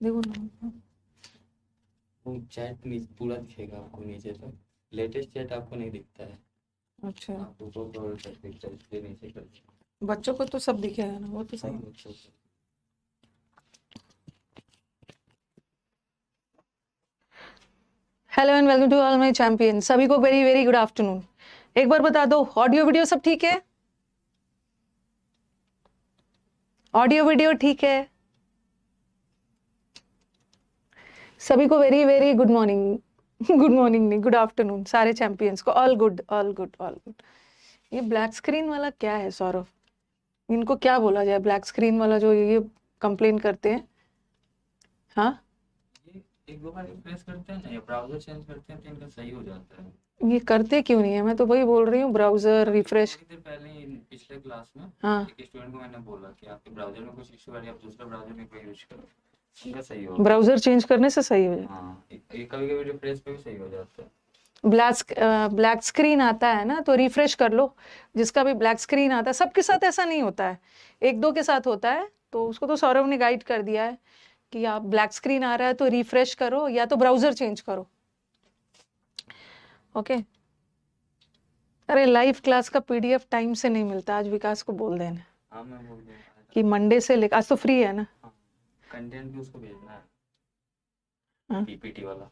देखो ना, वो चैट पूरा दिखेगा आपको नीचे तक, लेटेस्ट चैट आपको नहीं दिखता है, अच्छा आपको ऊपर तक दिखता है, इसलिए नीचे कर दिया। बच्चों को तो सब दिखेगा ना, वो तो हाँ सही। बच्चों को। Hello and welcome to all my champion. सभी को वेरी वेरी गुड आफ्टरनून। एक बार बता दो, ऑडियो वीडियो सब ठीक है? ऑडियो वीडियो ठीक है? सभी को very very good morning. Good morning नहीं, गुड आफ्टरनून सारे चैंपियंस को। All good all good all good. ये ब्लैक स्क्रीन वाला क्या है सौरभ? इनको क्या बोला जाए, ब्लैक स्क्रीन वाला जो ये कंप्लेन करते हैं? हाँ, ये एक दो बार रिफ्रेश करते हैं ना या ब्राउजर चेंज करते हैं तो इनका सही हो जाता है। ये करते क्यों नहीं है? मैं तो वही बोल रही हूँ, ब्राउजर रिफ्रेश। थोड़ी देर पहले पिछले क्लास में हाँ, एक स्टूडेंट को मैंने बोला कि आपके ब्राउजर में कुछ इशू आ रही है, आप दूसरा ब्राउजर में कोई यूज करो, उनका सही होगा। ब्राउजर चेंज करने से सही हो जाता हाँ, कभी कभी रिफ्रेश पे भी सही हो जाता है। है। ब्लैक स्क्रीन आता है ना तो रिफ्रेश कर लो। जिसका भी ब्लैक स्क्रीन आता है, सबके साथ ऐसा नहीं होता है, एक दो के साथ होता है। तो उसको तो सौरभ ने गाइड कर दिया है कि आप ब्लैक स्क्रीन आ रहा है तो रिफ्रेश करो या तो ब्राउजर चेंज करो। ओके। अरे लाइव क्लास का पीडीएफ टाइम से नहीं मिलता, आज विकास को बोल देना हाँ मैं बोल दूंगा कि मंडे से लेकर, आज तो फ्री है ना? हाँ, कंटेंट भी उसको भेजना है, हाँ पीपीटी वाला।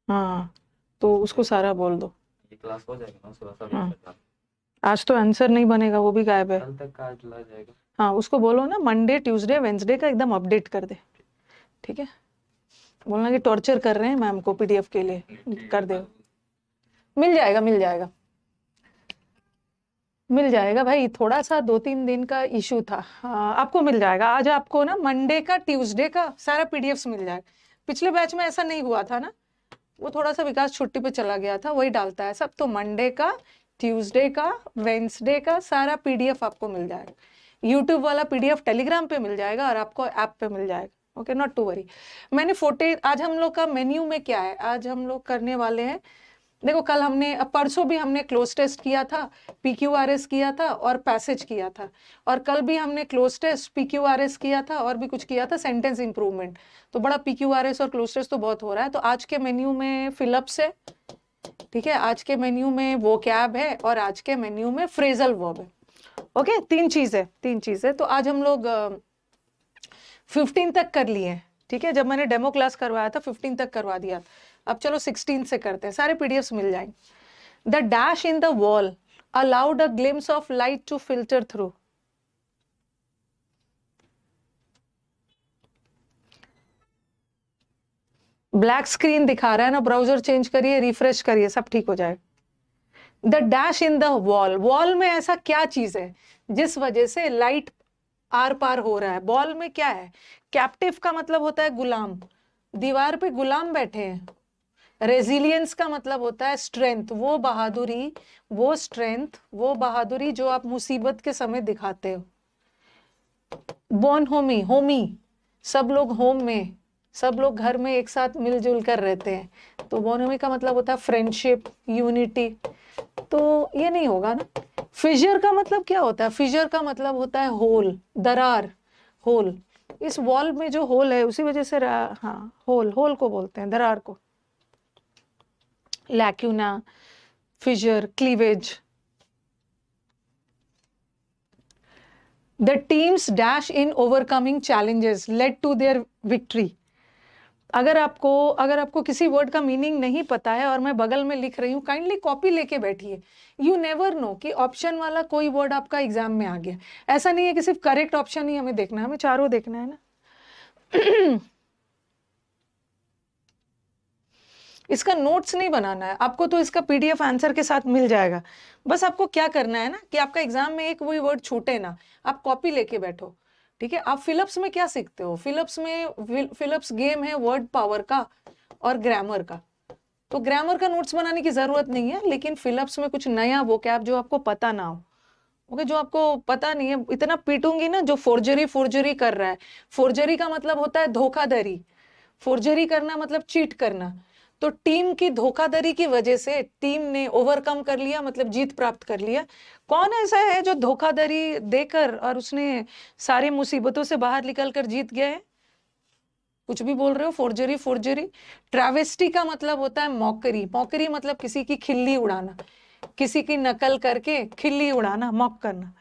हाँ, तो उसको सारा बोल दो। ये क्लास हो जाएगा ना, थोड़ा सा वेट हाँ, करना। आज तो आंसर नहीं बनेगा, वो भी गायब है। कल तक का चला जाएगा। हाँ, उसको बोलो ना मंडे ट्यूसडे वेंसडे का एकदम अपडेट कर दे। ठीक है, बोलना कि टॉर्चर कर रहे हैं मैम को पीडीएफ के लिए, कर दे। मिल जाएगा मिल जाएगा मिल जाएगा भाई, थोड़ा सा 2-3 दिन का इशू था। हाँ, आपको मिल जाएगा। आज आपको ना मंडे का ट्यूसडे का सारा पीडीएफ मिल जाएगा। पिछले बैच में ऐसा नहीं हुआ था ना, वो थोड़ा सा विकास छुट्टी पे चला गया था, वही डालता है सब। तो मंडे का, ट्यूसडे का, वेंसडे का सारा पीडीएफ आपको मिल जाएगा। यूट्यूब वाला पीडीएफ टेलीग्राम पे मिल जाएगा और आपको ऐप पे मिल जाएगा। Okay, not to worry. मैंने फोटे, आज हम लोग का मेन्यू में क्या है, आज हम लोग करने वाले हैं। देखो, कल हमने, परसों भी हमने क्लोज टेस्ट किया था, पीक्यूआरएस किया था और पैसेज किया था। और कल भी हमने क्लोज टेस्ट, पीक्यूआरएस किया था और भी कुछ किया था, सेंटेंस इंप्रूवमेंट। तो बड़ा पीक्यूआरएस और क्लोज टेस्ट तो बहुत हो रहा है। तो आज के मेन्यू में फिलअप्स है, ठीक है, आज के मेन्यू में वो कैब है और आज के मेन्यू में फ्रेजल वर्ब है। ओके, तीन चीज है। तो आज हम लोग 15 तक कर लिए हैं। ठीक है, जब मैंने डेमो क्लास करवाया था 15 तक करवा दिया। अब चलो 16 से करते हैं, सारे पीडीएफ्स मिल जाएंगे। The dash in the wall allowed a glimpse of light to filter through. Black screen दिखा रहा है ना, ब्राउजर चेंज करिए, रिफ्रेश करिए, सब ठीक हो जाएगा। The dash in the wall, wall में ऐसा क्या चीज है जिस वजह से लाइट आर पार हो रहा है? बॉल में क्या है? कैप्टिव का मतलब होता है गुलाम, दीवार पे गुलाम बैठे हैं। रेजिलियंस का मतलब होता है स्ट्रेंथ, वो बहादुरी, वो स्ट्रेंथ, वो बहादुरी जो आप मुसीबत के समय दिखाते हो। बोन होमी, होमी, सब लोग होम में, सब लोग घर में एक साथ मिलजुल कर रहते हैं। तो बोन होमी का मतलब होता है फ्रेंडशिप, यूनिटी। तो ये नहीं होगा ना। फिजर का मतलब क्या होता है? फिजर का मतलब होता है होल, दरार, होल। इस वॉल में जो होल है उसी वजह से हाँ, होल, होल को बोलते हैं, दरार को। Lacuna, fissure, cleavage. The teams dash in overcoming challenges led to their victory. अगर आपको किसी वर्ड का मीनिंग नहीं पता है और मैं बगल में लिख रही हूँ, काइंडली कॉपी लेके बैठिए। यू नेवर नो कि ऑप्शन वाला कोई वर्ड आपका एग्जाम में आ गया। ऐसा नहीं है कि सिर्फ करेक्ट ऑप्शन ही हमें देखना है, हमें चारों देखना है ना। इसका नोट्स नहीं बनाना है आपको, तो इसका पीडीएफ आंसर के साथ मिल जाएगा। बस आपको क्या करना है ना कि आपका एग्जाम में एक वही वर्ड छूटे ना, आप कॉपी लेके बैठो। ठीक है, आप फिलअप्स में क्या सीखते हो? फिलअप्स गेम है वर्ड पावर का और ग्रामर का। तो ग्रामर का नोट्स बनाने की जरूरत नहीं है, लेकिन फिलअप्स में कुछ नया वोकैब जो आपको पता ना हो। ओके, जो आपको पता नहीं है, इतना पीटूंगी ना जो फोर्जरी कर रहा है। फोर्जरी का मतलब होता है धोखाधड़ी, फोर्जरी करना मतलब चीट करना। तो टीम की धोखाधड़ी की वजह से टीम ने ओवरकम कर लिया, मतलब जीत प्राप्त कर लिया। कौन ऐसा है जो धोखाधड़ी देकर और उसने सारी मुसीबतों से बाहर निकल कर जीत गया है? कुछ भी बोल रहे हो, फोर्जरी फोर्जरी। ट्रैवेस्टी का मतलब होता है मॉकरी। मॉकरी मतलब किसी की खिल्ली उड़ाना, किसी की नकल करके खिल्ली उड़ाना, मॉक करना।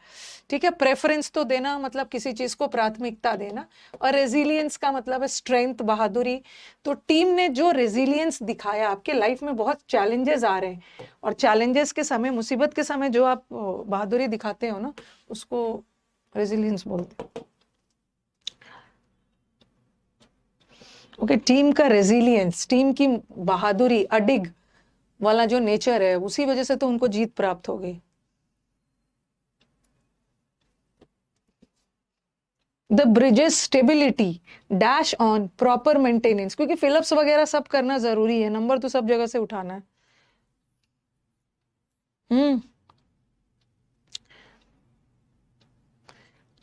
ठीक है। प्रेफरेंस तो देना मतलब किसी चीज को प्राथमिकता देना। और रेजिलियंस का मतलब है स्ट्रेंथ, बहादुरी। तो टीम ने जो रेजिलियंस दिखाया, आपके लाइफ में बहुत चैलेंजेस आ रहे हैं और चैलेंजेस के समय, मुसीबत के समय जो आप बहादुरी दिखाते हो ना, उसको रेजिलियंस बोलते हैं। ओके, टीम का रेजिलियंस, टीम की बहादुरी, अडिग वाला जो नेचर है, उसी वजह से तो उनको जीत प्राप्त हो गई। The bridges stability dash on proper maintenance, क्योंकि फिलअप्स वगैरह सब करना जरूरी है, नंबर तो सब जगह से उठाना है।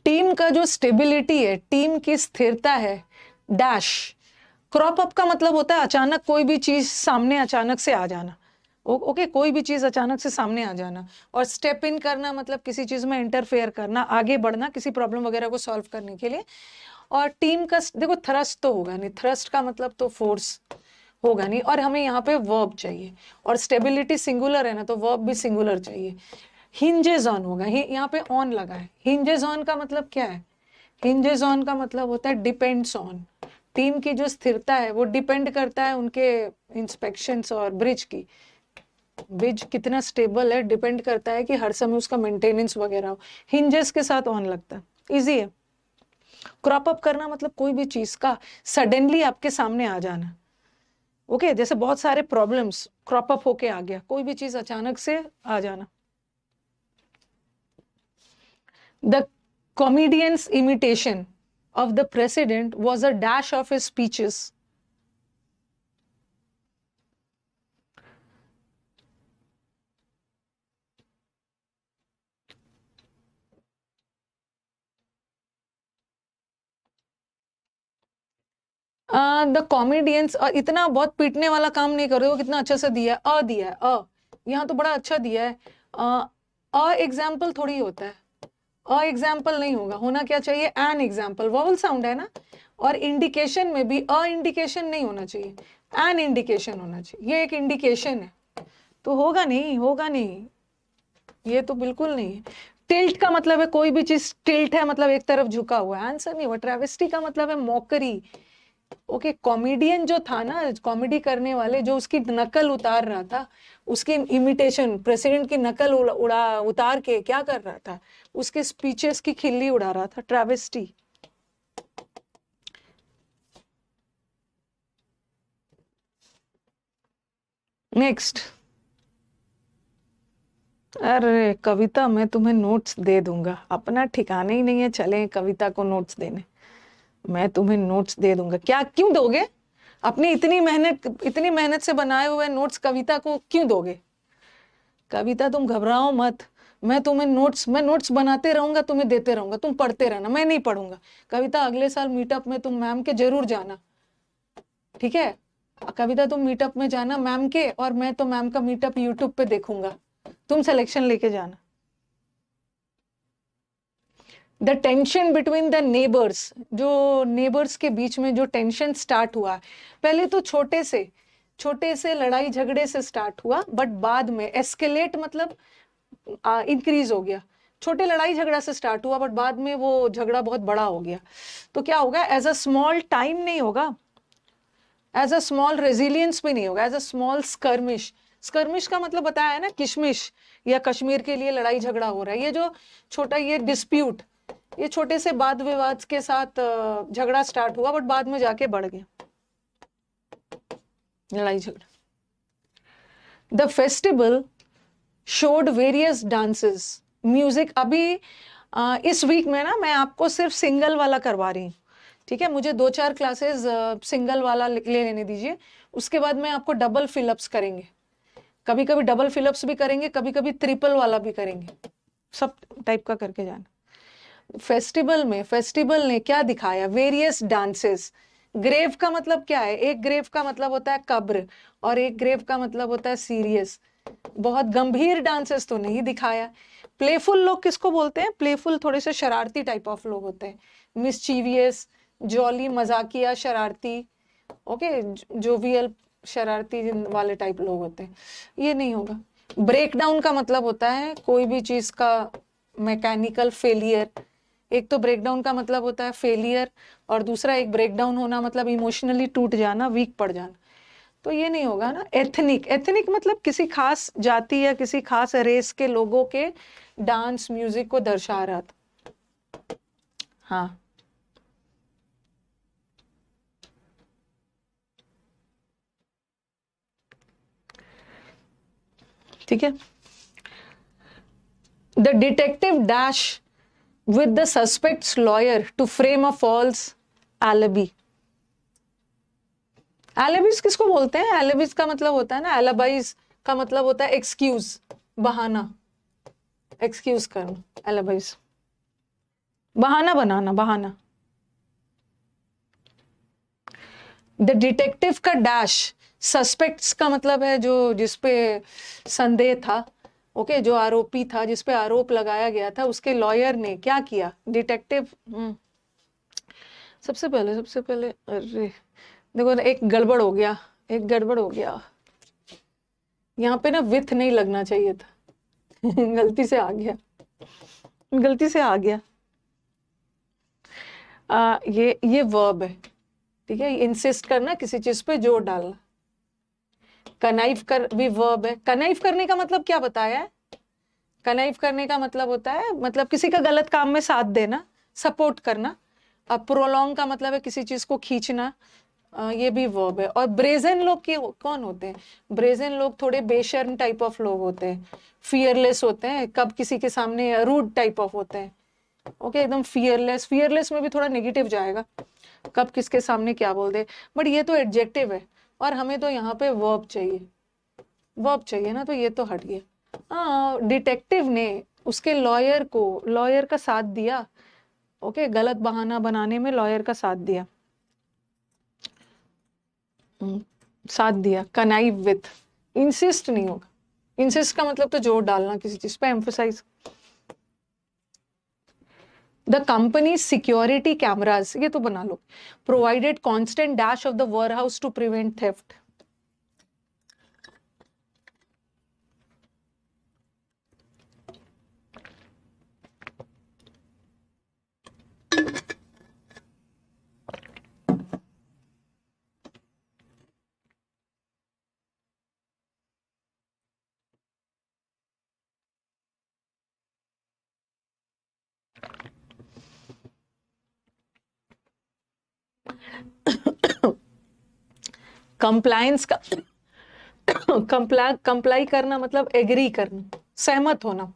टीम का जो स्टेबिलिटी है, टीम की स्थिरता है, डैश। क्रॉप अप का मतलब होता है अचानक कोई भी चीज सामने अचानक से आ जाना। ओके, कोई भी चीज अचानक से सामने आ जाना। और स्टेप इन करना मतलब किसी चीज में इंटरफेयर करना, आगे बढ़ना किसी प्रॉब्लम वगैरह को सॉल्व करने के लिए। और टीम का देखो, थ्रस्ट तो होगा नहीं, थ्रस्ट का मतलब तो फोर्स होगा नहीं, और हमें यहाँ पे वर्ब चाहिए, और स्टेबिलिटी सिंगुलर है ना, तो वर्ब भी सिंगुलर चाहिए। हिंजेस ऑन होगा, यहाँ पे ऑन लगा है। हिंजेस ऑन का मतलब क्या है? हिंजेस ऑन का मतलब होता है डिपेंड्स ऑन। टीम की जो स्थिरता है वो डिपेंड करता है उनके इंस्पेक्शंस और ब्रिज की। ब्रिज कितना स्टेबल है डिपेंड करता है कि हर समय उसका मेंटेनेंस वगैरह हो। हिंजेस के साथ ऑन लगता है, इजी है। क्रॉप अप करना मतलब कोई भी चीज का सडनली आपके सामने आ जाना। ओके, जैसे बहुत सारे प्रॉब्लम्स क्रॉप अप होके आ गया, कोई भी चीज अचानक से आ जाना। The comedian's imitation of the president was a dash of his speeches. The comedians, इतना बहुत पीटने वाला काम नहीं कर रहे हो, कितना अच्छा से दिया है, दिया है, यहाँ तो बड़ा अच्छा दिया है। एग्जाम्पल थोड़ी होता है, एग्जाम्पल नहीं होगा, होना क्या चाहिए? एन एग्जाम्पल, वॉवल साउंड है ना। और इंडिकेशन में भी इंडिकेशन नहीं होना चाहिए, एन इंडिकेशन होना चाहिए। ये एक इंडिकेशन है, तो होगा नहीं, होगा नहीं, ये तो बिल्कुल नहीं है। टिल्ट का मतलब है कोई भी चीज टिल्ट है मतलब एक तरफ झुका हुआ है, आंसर नहीं हुआ। ट्रेवेस्टी का मतलब है मॉकरी। ओके, कॉमेडियन जो था ना, कॉमेडी करने वाले जो उसकी नकल उतार रहा था, उसकी इमिटेशन, प्रेसिडेंट की नकल उतार के क्या कर रहा था? उसके स्पीचेस की खिल्ली उड़ा रहा था, ट्रेवेस्टी। नेक्स्ट, अरे कविता, मैं तुम्हें नोट्स दे दूंगा, अपना ठिकाना ही नहीं है चले कविता को नोट्स देने। मैं तुम्हें नोट्स दे दूंगा, क्या क्यों दोगे? अपनी इतनी मेहनत से बनाए हुए नोट्स कविता को क्यों दोगे? कविता तुम घबराओ मत, मैं नोट्स बनाते रहूंगा, तुम्हें देते रहूंगा, तुम पढ़ते रहना, मैं नहीं पढ़ूंगा। कविता, अगले साल मीटअप में तुम मैम के जरूर जाना, ठीक है? कविता तुम मीटअप में जाना मैम के, और मैं तो मैम का मीटअप यूट्यूब पे देखूंगा, तुम सिलेक्शन लेके जाना। The tension between the neighbours, जो नेबर्स के बीच में जो टेंशन स्टार्ट हुआ, पहले तो छोटे से लड़ाई झगड़े से स्टार्ट हुआ, बट बाद में एस्केलेट मतलब इंक्रीज हो गया। छोटे लड़ाई झगड़ा से स्टार्ट हुआ, बट बाद में वो झगड़ा बहुत बड़ा हो गया। तो क्या होगा? एज अ स्मॉल टाइम नहीं होगा, एज अ स्मॉल रेजिलियंस भी नहीं होगा, as a small skirmish. Skirmish का मतलब बताया है ना, किशमिश या कश्मीर के लिए लड़ाई झगड़ा हो रहा है। ये जो छोटा ये डिस्प्यूट, ये छोटे से वाद विवाद के साथ झगड़ा स्टार्ट हुआ, बट बाद में जाके बढ़ गया लड़ाई झगड़ा। The festival showed various dances, music. अभी इस वीक में ना मैं आपको सिर्फ सिंगल वाला करवा रही हूँ, ठीक है? मुझे 2-4 क्लासेस सिंगल वाला ले लेने दीजिए, उसके बाद मैं आपको डबल फिलअप्स करेंगे, कभी कभी डबल फिलअप्स भी करेंगे, कभी कभी ट्रिपल वाला भी करेंगे, सब टाइप का करके जाना। फेस्टिवल ने क्या दिखाया? Various dances. ग्रेव का मतलब क्या है? एक ग्रेव का मतलब होता है कब्र, और एक ग्रेव का मतलब होता है सीरियस। बहुत गंभीर डांसेस तो नहीं दिखाया। प्लेफुल लोग किसको बोलते हैं? प्लेफुल थोड़े से शरारती टाइप ऑफ लोग होते हैं, मिसचीवियस, जॉली, मजाकिया, शरारती, ओके, जोवियल, शरारती वाले टाइप लोग होते हैं, ये नहीं होगा। ब्रेक डाउन का मतलब होता है कोई भी चीज का मैकेनिकल फेलियर। एक तो ब्रेक डाउन का मतलब होता है फेलियर, और दूसरा एक ब्रेक डाउन होना मतलब इमोशनली टूट जाना, वीक पड़ जाना, तो ये नहीं होगा ना। एथनिक, एथनिक मतलब किसी खास जाति या किसी खास रेस के लोगों के डांस म्यूजिक को दर्शा रहा था। हाँ, ठीक है। The detective dash with the suspect's lawyer to frame a false alibi. alibis किसको बोलते हैं? alibis का मतलब होता है ना, alibis का मतलब होता है एक्सक्यूज, बहाना, एक्सक्यूज करना, alibis बहाना बनाना, बहाना। द डिटेक्टिव का डैश, सस्पेक्ट्स का मतलब है जो जिसपे संदेह था, ओके, जो आरोपी था, जिसपे आरोप लगाया गया था, उसके लॉयर ने क्या किया? डिटेक्टिव, सबसे पहले अरे देखो एक गड़बड़ हो गया, एक गड़बड़ हो गया यहाँ पे ना, विथ नहीं लगना चाहिए था गलती से आ गया, गलती से आ गया। ये वर्ब है, ठीक है, इंसिस्ट करना, किसी चीज पे जोर डालना। कनाइव कर भी वर्ब है। कनाइव करने का मतलब क्या बताया है? कनाइव करने का मतलब होता है, मतलब किसी का गलत काम में साथ देना, सपोर्ट करना। अब प्रोलॉन्ग का मतलब है किसी चीज को खींचना, ये भी वर्ब है। और ब्रेजन लोग कौन होते हैं? ब्रेजन लोग थोड़े बेशर्म टाइप ऑफ लोग होते हैं, फियरलेस होते हैं, कब किसी के सामने रूड टाइप ऑफ होते हैं, ओके, एकदम फियरलेस। फियरलेस में भी थोड़ा नेगेटिव जाएगा, कब किसके सामने क्या बोल दे, बट ये तो एडजेक्टिव है और हमें तो यहाँ पे वर्ब चाहिए, वर्ब चाहिए ना, तो ये तो हट गया। हाँ, डिटेक्टिव ने उसके लॉयर को, लॉयर का साथ दिया, ओके, गलत बहाना बनाने में लॉयर का साथ दिया, साथ दिया। कनाइव विथ, इंसिस्ट नहीं होगा। इंसिस्ट का मतलब तो जोर डालना किसी चीज पे, emphasise. The company security cameras, ये तो बना लो, provided constant dash of the warehouse to prevent theft. Compliance का कंप्लाई करना मतलब एग्री करना, सहमत होना।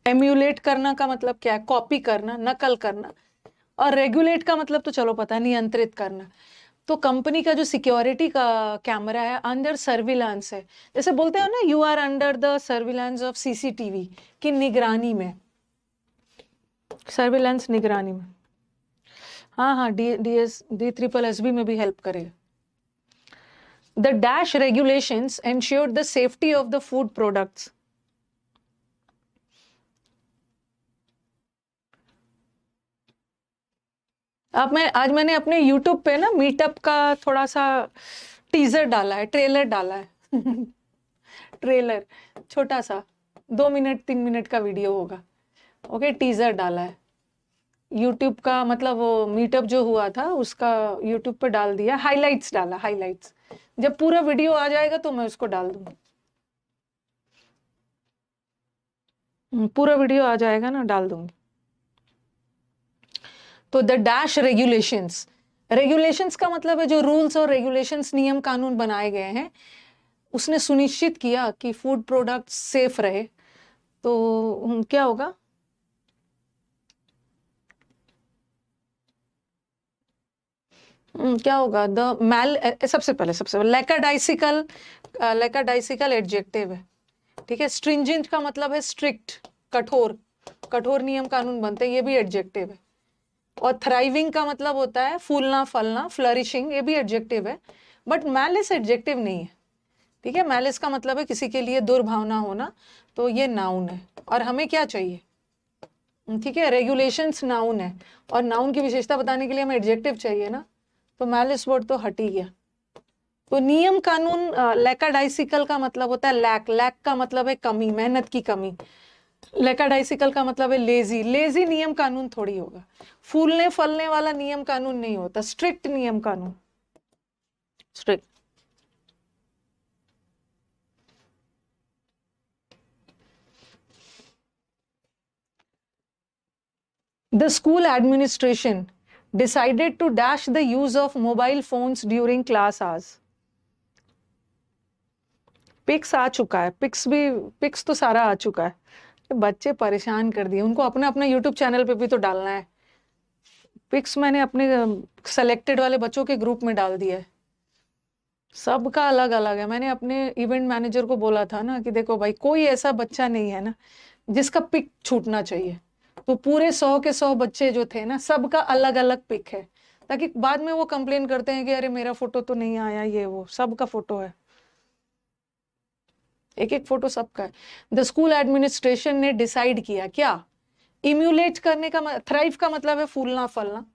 एम्यूलेट करना का मतलब क्या है? कॉपी करना, नकल करना। और रेगुलेट का मतलब तो चलो पता है, नियंत्रित करना। तो कंपनी का जो सिक्योरिटी का कैमरा है, अंडर सर्विलांस है। जैसे बोलते हो ना, you are under the surveillance of CCTV, की निगरानी में, सर्विलांस निगरानी में। हाँ हाँ, D3SSB में भी हेल्प करेगा। The dash regulations ensure the safety of the food products. आज मैंने अपने YouTube पे ना मीटअप का थोड़ा सा टीजर डाला है, ट्रेलर डाला है ट्रेलर छोटा सा 2 मिनट 3 मिनट का वीडियो होगा, ओके, टीजर डाला है YouTube का, मतलब वो मीटअप जो हुआ था उसका YouTube पे डाल दिया, हाइलाइट्स डाला, हाइलाइट्स। जब पूरा वीडियो आ जाएगा तो मैं उसको डाल दूंगी, पूरा वीडियो आ जाएगा ना, डाल दूंगी। तो द डैश रेगुलेशंस, रेगुलेशंस का मतलब है जो रूल्स और रेगुलेशंस, नियम कानून बनाए गए हैं, उसने सुनिश्चित किया कि फूड प्रोडक्ट सेफ रहे। तो क्या होगा? क्या होगा? द मैल, सबसे पहले लैकाडाइसिकल, लैकाडाइसिकल एडजेक्टिव है, ठीक है। स्ट्रिंजेंट का मतलब है स्ट्रिक्ट, कठोर, कठोर नियम कानून बनते हैं, ये भी एडजेक्टिव है। और थ्राइविंग का मतलब होता है फूलना फलना, फ्लरिशिंग, ये भी एडजेक्टिव है। बट मैलिस एडजेक्टिव नहीं है, ठीक है। मैलिस का मतलब है किसी के लिए दुर्भावना होना, तो ये नाउन है। और हमें क्या चाहिए? ठीक है, रेगुलेशंस नाउन है, और नाउन की विशेषता बताने के लिए हमें एडजेक्टिव चाहिए ना, तो मैलिस वर्ड तो हट ही गया। तो नियम कानून, लैकाडाइसिकल का मतलब होता है लैक, लैक का मतलब है कमी, मेहनत की कमी। लैकाडाइसिकल का मतलब है लेजी, लेजी नियम कानून थोड़ी होगा। फूलने फलने वाला नियम कानून नहीं होता, स्ट्रिक्ट नियम कानून, strict. The school administration decided to dash the use of mobile phones during class hours. Pics आ चुका है, पिक्स तो सारा आ चुका है। बच्चे परेशान कर दिए, उनको अपने अपने यूट्यूब चैनल पे भी तो डालना है। पिक्स मैंने अपने सेलेक्टेड वाले बच्चों के ग्रुप में डाल दिया है, सबका अलग अलग है। मैंने अपने इवेंट मैनेजर को बोला था ना कि देखो भाई, कोई ऐसा बच्चा नहीं है ना जिसका पिक छूटना चाहिए। तो पूरे 100 के 100 बच्चे जो थे ना, सबका अलग अलग पिक है, ताकि बाद में वो कंप्लेन करते हैं कि अरे मेरा फोटो तो नहीं आया, ये वो, सबका फोटो है, एक एक फोटो सबका है। द स्कूल एडमिनिस्ट्रेशन ने डिसाइड किया क्या, इम्यूलेट करने का, थ्राइव का मतलब है फूलना फलना,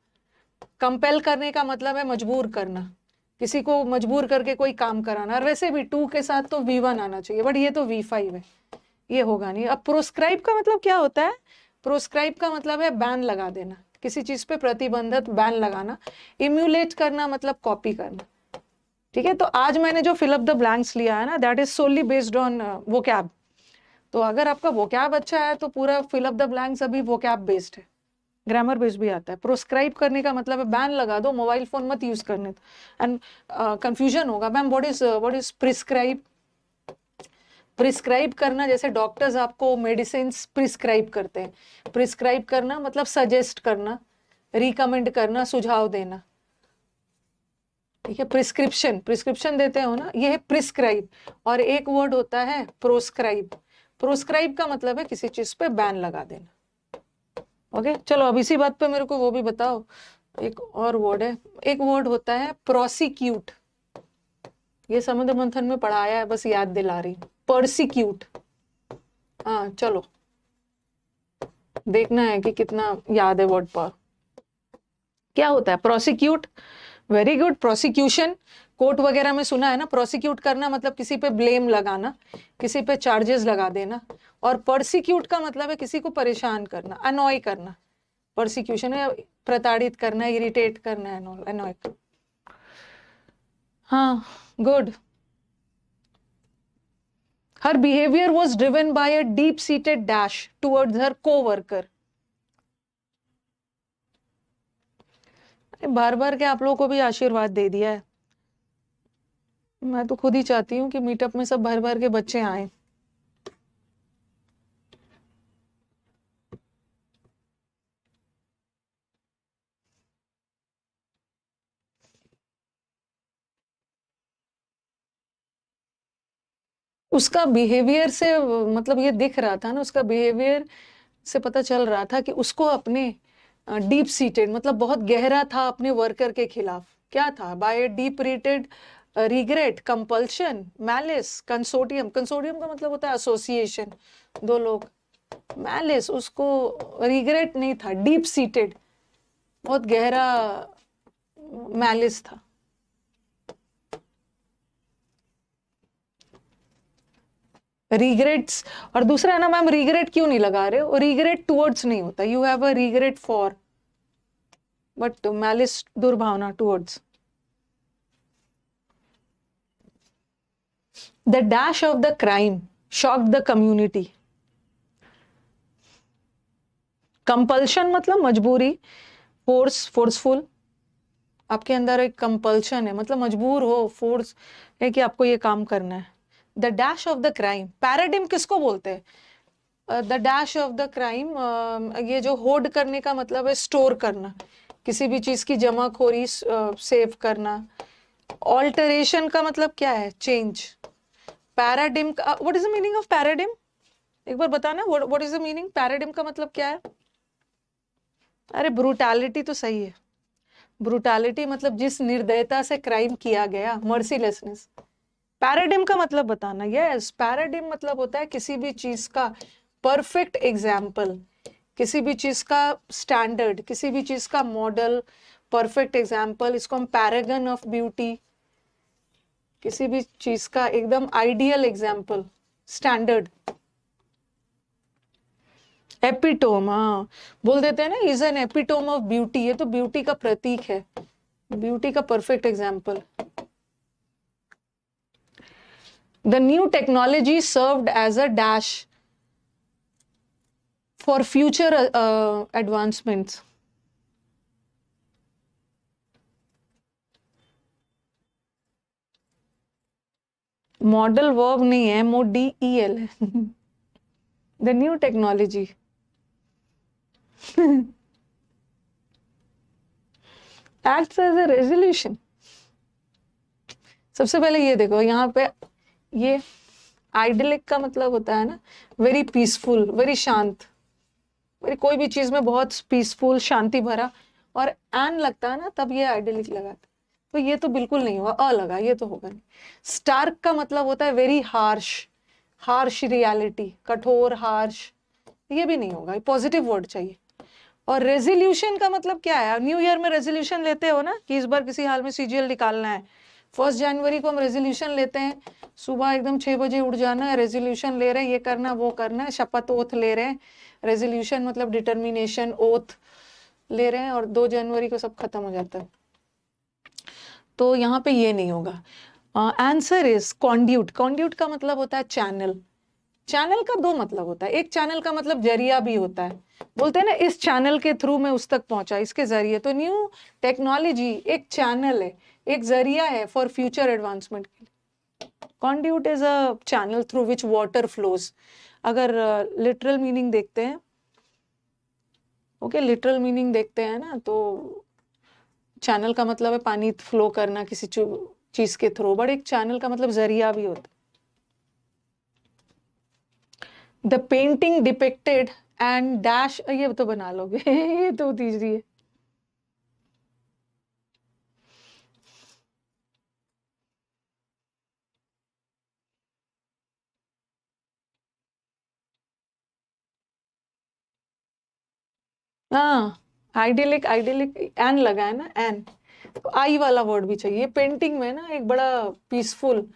कंपेल करने का मतलब है मजबूर करना, किसी को मजबूर करके कोई काम कराना। और वैसे भी 2 के साथ तो V1 आना चाहिए, बट ये तो V5 है, ये होगा नहीं। अब प्रोस्क्राइब का मतलब क्या होता है, प्रोस्क्राइब का मतलब है बैन लगा देना, किसी चीज पे प्रतिबंधित बैन लगाना। इम्यूलेट करना मतलब कॉपी करना, ठीक है। तो आज मैंने जो फिल अप द ब्लैंक्स लिया है ना, that is solely based on vocab. तो अगर आपका वोकैब अच्छा है तो पूरा फिल अप द ब्लैंक्स अभी वोकैब बेस्ड है, ग्रामर बेस्ड भी आता है। प्रोस्क्राइब करने का मतलब है बैन लगा दो, मोबाइल फोन मत यूज करने। एंड कंफ्यूजन होगा, ma'am what is prescribe. Prescribe करना, जैसे डॉक्टर्स आपको मेडिसिन प्रिस्क्राइब करते हैं, प्रिस्क्राइब करना मतलब सजेस्ट करना, रिकमेंड करना, सुझाव देना, ठीक है। प्रिस्क्रिप्शन, प्रिस्क्रिप्शन देते हो ना, ये है प्रिस्क्राइब। और एक वर्ड होता है प्रोस्क्राइब, प्रोस्क्राइब का मतलब है किसी चीज पे बैन लगा देना। ओके चलो, अब इसी बात पे मेरे को वो भी बताओ, एक और वर्ड है, एक वर्ड होता है प्रोसिक्यूट। ये समुद्र मंथन में पढ़ाया है, बस याद दिला रही। परसिक्यूट, हाँ चलो देखना है कि कितना याद है वर्ड पर। क्या होता है prosecute, very good. Prosecution court वगैरह में सुना है ना, प्रोसिक्यूट करना मतलब किसी पे ब्लेम लगाना, किसी पे चार्जेस लगा देना। और परसिक्यूट का मतलब है किसी को परेशान करना, अनॉय करना। परसिक्यूशन है प्रताड़ित करना, इरिटेट करना, अनॉय। हाँ good. Her behavior was driven by a deep-seated dash towards her co-worker. बार बार के आप लोगों को भी आशीर्वाद दे दिया है, मैं तो खुद ही चाहती हूँ कि मीटअप में सब भर भर के बच्चे आए। उसका बिहेवियर से मतलब ये दिख रहा था ना, उसका बिहेवियर से पता चल रहा था कि उसको अपने डीप सीटेड मतलब बहुत गहरा था अपने वर्कर के खिलाफ। क्या था, by deep rated regret, compulsion, malice, consortium. Consortium का मतलब होता है एसोसिएशन, दो लोग। मैलिस, उसको रिग्रेट नहीं था, डीप सीटेड, बहुत गहरा मैलिस था। रिग्रेट्स, और दूसरा है ना मैम, रिग्रेट क्यों नहीं लगा रहे हो, रिग्रेट टुवर्ड्स नहीं होता, you have a regret for, but malice दुर्भावना towards. The dash of the crime shocked the community. Compulsion मतलब मजबूरी, फोर्सफुल, आपके अंदर एक कंपल्शन है मतलब मजबूर हो, फोर्स है कि आपको ये काम करना है। The dash of the crime, paradigm किसको बोलते हैं, the dash of the crime, ये जो होर्ड करने का मतलब है स्टोर करना, किसी भी चीज की जमाखोरी, सेव करना। ऑल्टरेशन का मतलब क्या है, चेंज। पैराडिम का what is the meaning of paradigm, एक बार बताना, what is the meaning, paradigm का मतलब क्या है। अरे ब्रूटैलिटी तो सही है, ब्रूटैलिटी मतलब जिस निर्दयता से क्राइम किया गया, मर्सीलेसनेस। पैराडिम का मतलब बताना, यस पैराडिम मतलब होता है किसी भी चीज का परफेक्ट एग्जाम्पल, किसी भी चीज का स्टैंडर्ड, किसी भी चीज का मॉडल, परफेक्ट एग्जाम्पल, इसको हम पैरागन ऑफ ब्यूटी, किसी भी चीज का एकदम आइडियल एग्जाम्पल, स्टैंडर्ड। एपिटोम, हाँ बोल देते हैं ना, is an epitome of beauty, ये तो ब्यूटी का प्रतीक है, ब्यूटी का perfect example. The new technology served as a dash for future advancements. Model verb नहीं है, MODEL है। The new technology acts as a resolution। सबसे पहले ये देखो यहाँ पे, ये आइडिलिक का मतलब होता है ना वेरी पीसफुल, वेरी शांत, वेरी कोई भी चीज में बहुत पीसफुल, शांति भरा, और एन लगता है ना तब ये आइडिलिक लगाता। तो ये तो बिल्कुल नहीं हुआ, अ लगा, ये तो होगा नहीं। स्टार्क का मतलब होता है वेरी हार्श, हार्श रियलिटी, कठोर, हार्श, ये भी नहीं होगा, पॉजिटिव वर्ड चाहिए। और रेजोल्यूशन का मतलब क्या है? न्यू ईयर में रेजोल्यूशन लेते हो ना कि इस बार किसी हाल में CGL निकालना है। 1 जनवरी को हम रेजोल्यूशन लेते हैं, सुबह एकदम 6 बजे उठ जाना है, रेजोल्यूशन ले रहे हैं, ये करना वो करना है, शपथ ओथ ले रहे हैं। रेजोल्यूशन मतलब डिटर्मिनेशन, ओथ ले रहे हैं, और 2 जनवरी को सब खत्म हो जाता है। तो यहाँ पे ये नहीं होगा। Answer is conduit. कॉन्ड्यूट का मतलब होता है चैनल। चैनल का 2 मतलब होता है, एक चैनल का मतलब जरिया भी होता है, बोलते हैं ना इस चैनल के थ्रू मैं उस तक पहुंचा, इसके जरिए। तो न्यू टेक्नोलॉजी एक चैनल है, एक जरिया है फॉर फ्यूचर एडवांसमेंट के लिए। Conduit is a channel through which water flows. अगर लिटरल मीनिंग देखते हैं, ओके, लिटरल मीनिंग देखते हैं ना, तो चैनल का मतलब है पानी फ्लो करना किसी चीज के थ्रू, बट एक चैनल का मतलब जरिया भी होता है। The painting depicted and dash, ये तो बना लोगे। ये तो तीसरी है। हाँ, आइडियलिक, आइडियलिक एन लगा है ना, एन, तो आई वाला वर्ड भी चाहिए। पेंटिंग में ना एक बड़ा पीसफुल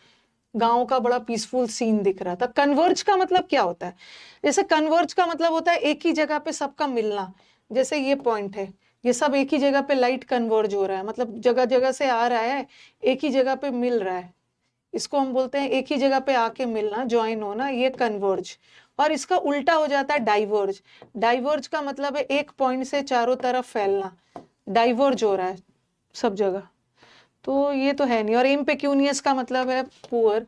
गांव का बड़ा पीसफुल सीन दिख रहा था। कन्वर्ज का मतलब क्या होता है? जैसे कन्वर्ज का मतलब होता है एक ही जगह पे सबका मिलना। जैसे ये पॉइंट है, ये सब एक ही जगह पे लाइट कन्वर्ज हो रहा है, मतलब जगह जगह से आ रहा है, एक ही जगह पे मिल रहा है, इसको हम बोलते हैं एक ही जगह पे आके मिलना, ज्वाइन होना, ये कन्वर्ज। और इसका उल्टा हो जाता है डाइवर्ज। डाइवर्ज का मतलब है एक पॉइंट से चारों तरफ फैलना, डाइवर्ज हो रहा है सब जगह, तो ये तो है नहीं। और इम्पेक्यूनियस का मतलब है पुअर,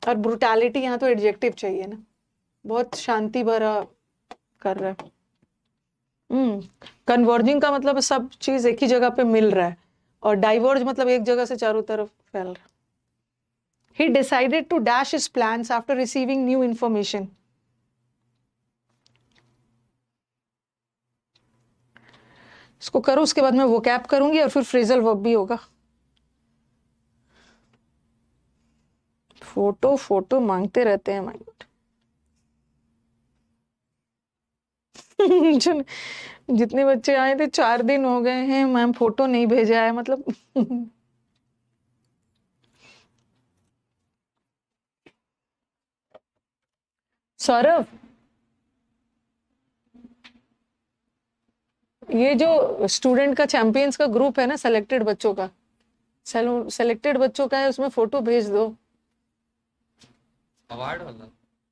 और ब्रुटैलिटी यहाँ तो एडजेक्टिव चाहिए ना, बहुत शांति भरा कर रहा है। कन्वर्जिंग का मतलब है सब चीज एक ही जगह पे मिल रहा है, और डाइवर्ज मतलब एक जगह से चारों तरफ फैल रहा है। He decided to dash his plans after receiving new information. इसको करो, उसके बाद मैं वोकैब करूंगी और फिर फ्रेजल वर्ब भी होगा। फोटो फोटो मांगते रहते हैं माइंड। जितने बच्चे आए थे 4 दिन हो गए हैं, मैम फोटो नहीं भेजा है, मतलब। सौरभ, ये जो स्टूडेंट का चैंपियंस का ग्रुप है ना, सेलेक्टेड बच्चों का, सेलेक्टेड बच्चों का है, उसमें फोटो भेज दो। अवार्ड वाला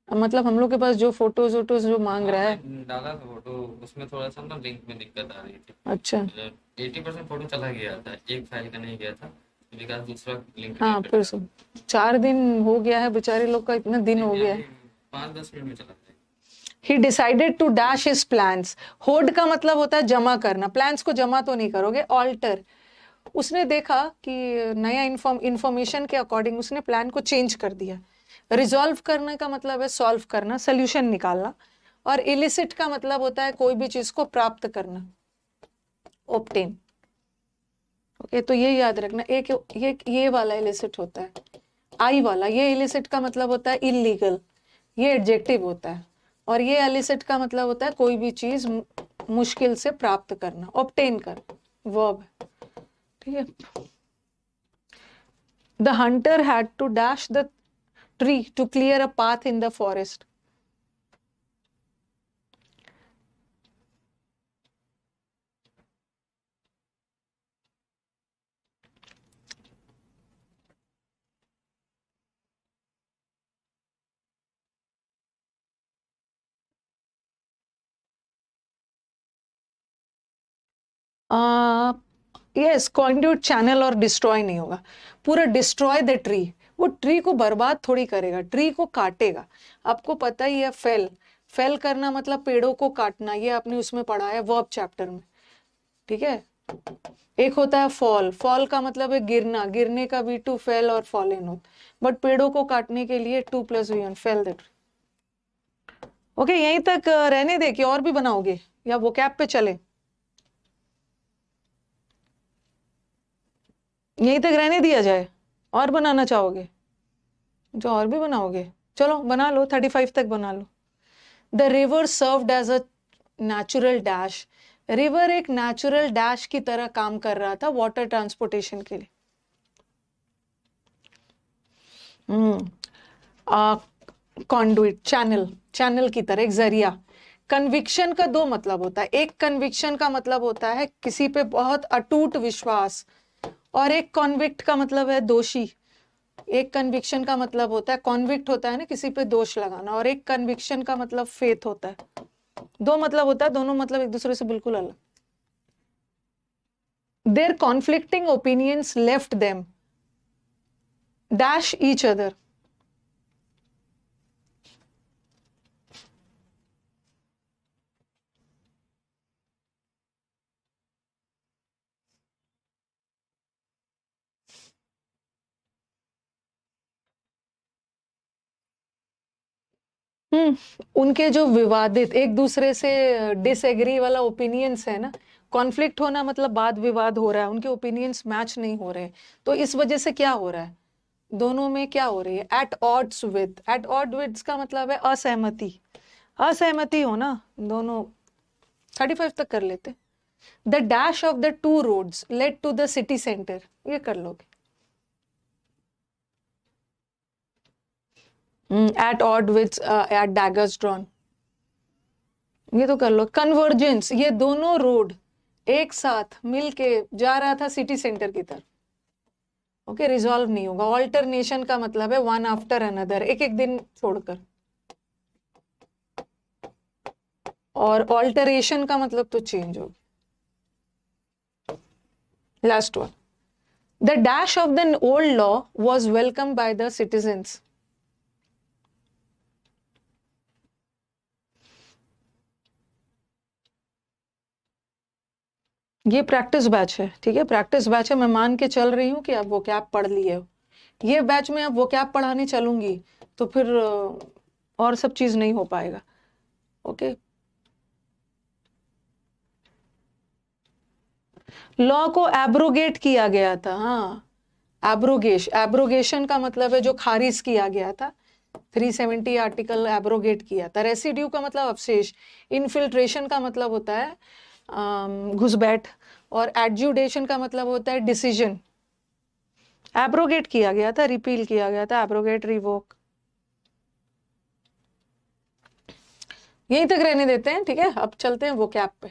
मतलब हम लोग के पास जो फोटोज वोटोज जो मांग रहा है। डाला था फोटो, उसमें थोड़ा सा ना लिंक में दिक्कत आ रही थी। अच्छा, 80% फोटो चला गया था, एक फाइल का नहीं गया था, विकास दूसरा लिंक हाँ फिर सुन, 4 दिन हो गया है बेचारे लोग का, इतना दिन हो गया है। 5-10 मिनट में चला जाएगा। He decided to dash his plans. Hold का मतलब होता है जमा करना, प्लान्स को जमा तो नहीं करोगे, ऑल्टर। उसने देखा कि नया इंफॉर्मेशन के अकॉर्डिंग उसने प्लान को चेंज कर दिया। रिजॉल्व करने का मतलब है सॉल्व करना, सोल्यूशन निकालना। और इलिसिट का मतलब होता है कोई भी चीज को प्राप्त करना, ऑब्टेन। ओके, तो ये याद रखना। एक ये वाला इलिसिट होता है, आई वाला, ये इलिसिट का मतलब होता है इलीगल, ये एडजेक्टिव होता है। और ये एलिसिट का मतलब होता है कोई भी चीज मुश्किल से प्राप्त करना, ऑब्टेन कर, वर्ब, ठीक है। The hunter had to dash the tree to clear a path in the forest. Yes, conduit channel और डिस्ट्रॉय नहीं होगा, पूरा डिस्ट्रॉय द ट्री। वो ट्री को बर्बाद थोड़ी करेगा, ट्री को काटेगा। आपको पता ही है, फेल, फेल करना मतलब पेड़ों को काटना, ये आपने उसमें पढ़ा है वर्ब चैप्टर में, ठीक है। एक होता है फॉल, फॉल का मतलब है गिरना, गिरने का वी टू फेल और फॉलन हो, बट पेड़ों को काटने के लिए 2+V1 fail the tree. Okay, यहीं तक रहने दे कि और भी बनाओगे या वो कैप पे चले? यहीं तक रहने दिया जाए, और बनाना चाहोगे? जो और भी बनाओगे, चलो बना लो, 35 तक बना लो। The river served as a natural dash, river एक नेचुरल डैश की तरह काम कर रहा था वाटर ट्रांसपोर्टेशन के लिए। कॉन्डुइट, चैनल, चैनल की तरह, एक जरिया। कन्विक्शन का दो मतलब होता है, एक कन्विक्शन का मतलब होता है किसी पे बहुत अटूट विश्वास, और एक कॉन्विक्ट का मतलब है दोषी। एक कन्विक्शन का मतलब होता है, कॉन्विक्ट होता है ना किसी पे दोष लगाना, और एक कन्विक्शन का मतलब फेथ होता है। दो मतलब होता है, दोनों मतलब एक दूसरे से बिल्कुल अलग। Their conflicting opinions left them dash each other. उनके जो विवादित, एक दूसरे से डिसएग्री वाला ओपिनियंस है ना, कॉन्फ्लिक्ट होना मतलब वाद विवाद हो रहा है, उनके ओपिनियंस मैच नहीं हो रहे, तो इस वजह से क्या हो रहा है, दोनों में क्या हो रही है, at odds with, at odd with का मतलब है असहमति, असहमति हो ना दोनों। 35 तक कर लेते। The dash of the two roads led to the city centre, ये कर लोगे। At odd with, at daggers drawn, ये तो कर लो। कन्वर्जेंस, ये दोनों रोड एक साथ मिलके जा रहा था सिटी सेंटर की तरफ। ओके, रिजॉल्व नहीं होगा। ऑल्टरनेशन का मतलब है वन आफ्टर अनदर, एक एक दिन छोड़कर, और ऑल्टरेशन का मतलब तो चेंज होगा। Last one, the dash of the old law was welcome by the citizens. ये प्रैक्टिस बैच है, ठीक है, प्रैक्टिस बैच है। मैं मान के चल रही हूँ कि आप वो कैप पढ़ लिए हो। ये बैच में अब वो कैप पढ़ाने चलूंगी तो फिर और सब चीज नहीं हो पाएगा। ओके, लॉ को एब्रोगेट किया गया था, हाँ, एब्रोगेशन का मतलब है जो खारिज किया गया था। 370 आर्टिकल एब्रोगेट किया था। रेसिड्यू का मतलब अवशेष, इनफिल्ट्रेशन का मतलब होता है घुसपैठ, और एडजुडेशन का मतलब होता है डिसीजन। एब्रोगेट किया गया था, रिपील किया गया था, एब्रोगेट, रिवोक। यहीं तक रहने देते हैं, ठीक है। अब चलते हैं वो कैप पे,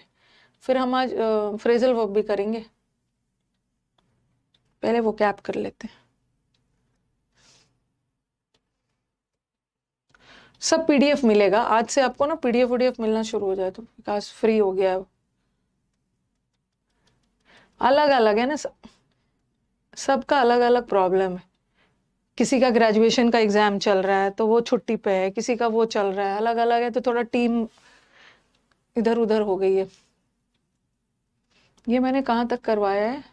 फिर हम आज फ्रेजल वर्ब भी करेंगे। पहले वो कैप कर लेते हैं। सब पीडीएफ मिलेगा आज से आपको ना, पीडीएफ वीडीएफ मिलना शुरू हो जाए तो, विकास फ्री हो गया है। अलग अलग है ना, सबका अलग अलग प्रॉब्लम है। किसी का ग्रेजुएशन का एग्जाम चल रहा है तो वो छुट्टी पे है, किसी का वो चल रहा है, अलग अलग है, तो थोड़ा टीम इधर उधर हो गई है। ये मैंने कहाँ तक करवाया है,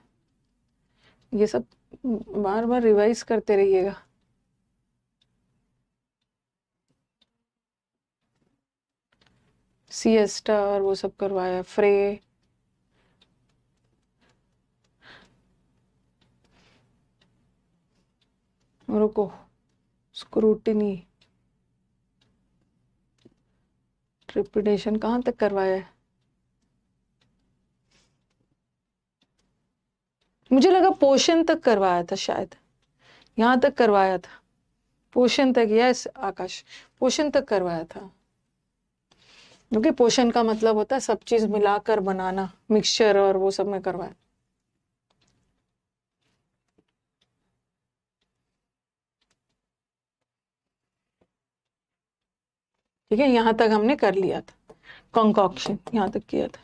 ये सब बार बार रिवाइज करते रहिएगा। CS स्टार वो सब करवाया, फ्रे, रुको, स्क्रूटिनी, ट्रिपिडेशन कहाँ तक करवाया है? मुझे लगा पोषण तक करवाया था शायद, यहाँ तक करवाया था, पोषण तक। यस आकाश, पोषण तक करवाया था, क्योंकि पोषण का मतलब होता है सब चीज मिलाकर बनाना, मिक्सचर और वो सब में करवाया। ठीक है, यहाँ तक हमने कर लिया था, कंकॉक्शन यहाँ तक किया था।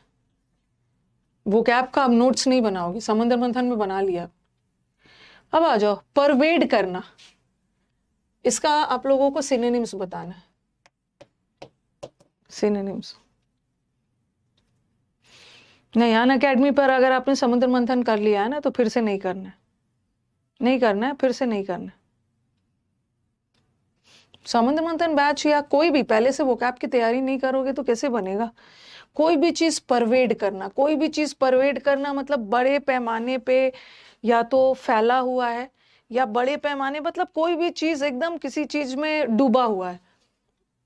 वो कैप का आप नोट्स नहीं बनाओगे, समुद्र मंथन में बना लिया। अब आ जाओ परवेड करना, इसका आप लोगों को सिनोनिम्स बताना है। सिनोनिम्स नहीं, अन अकेडमी पर अगर आपने समुद्र मंथन कर लिया है ना तो फिर से नहीं करना है, नहीं करना है, फिर से नहीं करना है। समुद्र मंथन बैच या कोई भी पहले से वोकैब की तैयारी नहीं करोगे तो कैसे बनेगा? कोई भी चीज परवेड करना, कोई भी चीज परवेड करना मतलब बड़े पैमाने पे या तो फैला हुआ है, या बड़े पैमाने मतलब कोई भी चीज एकदम किसी चीज में डूबा हुआ है।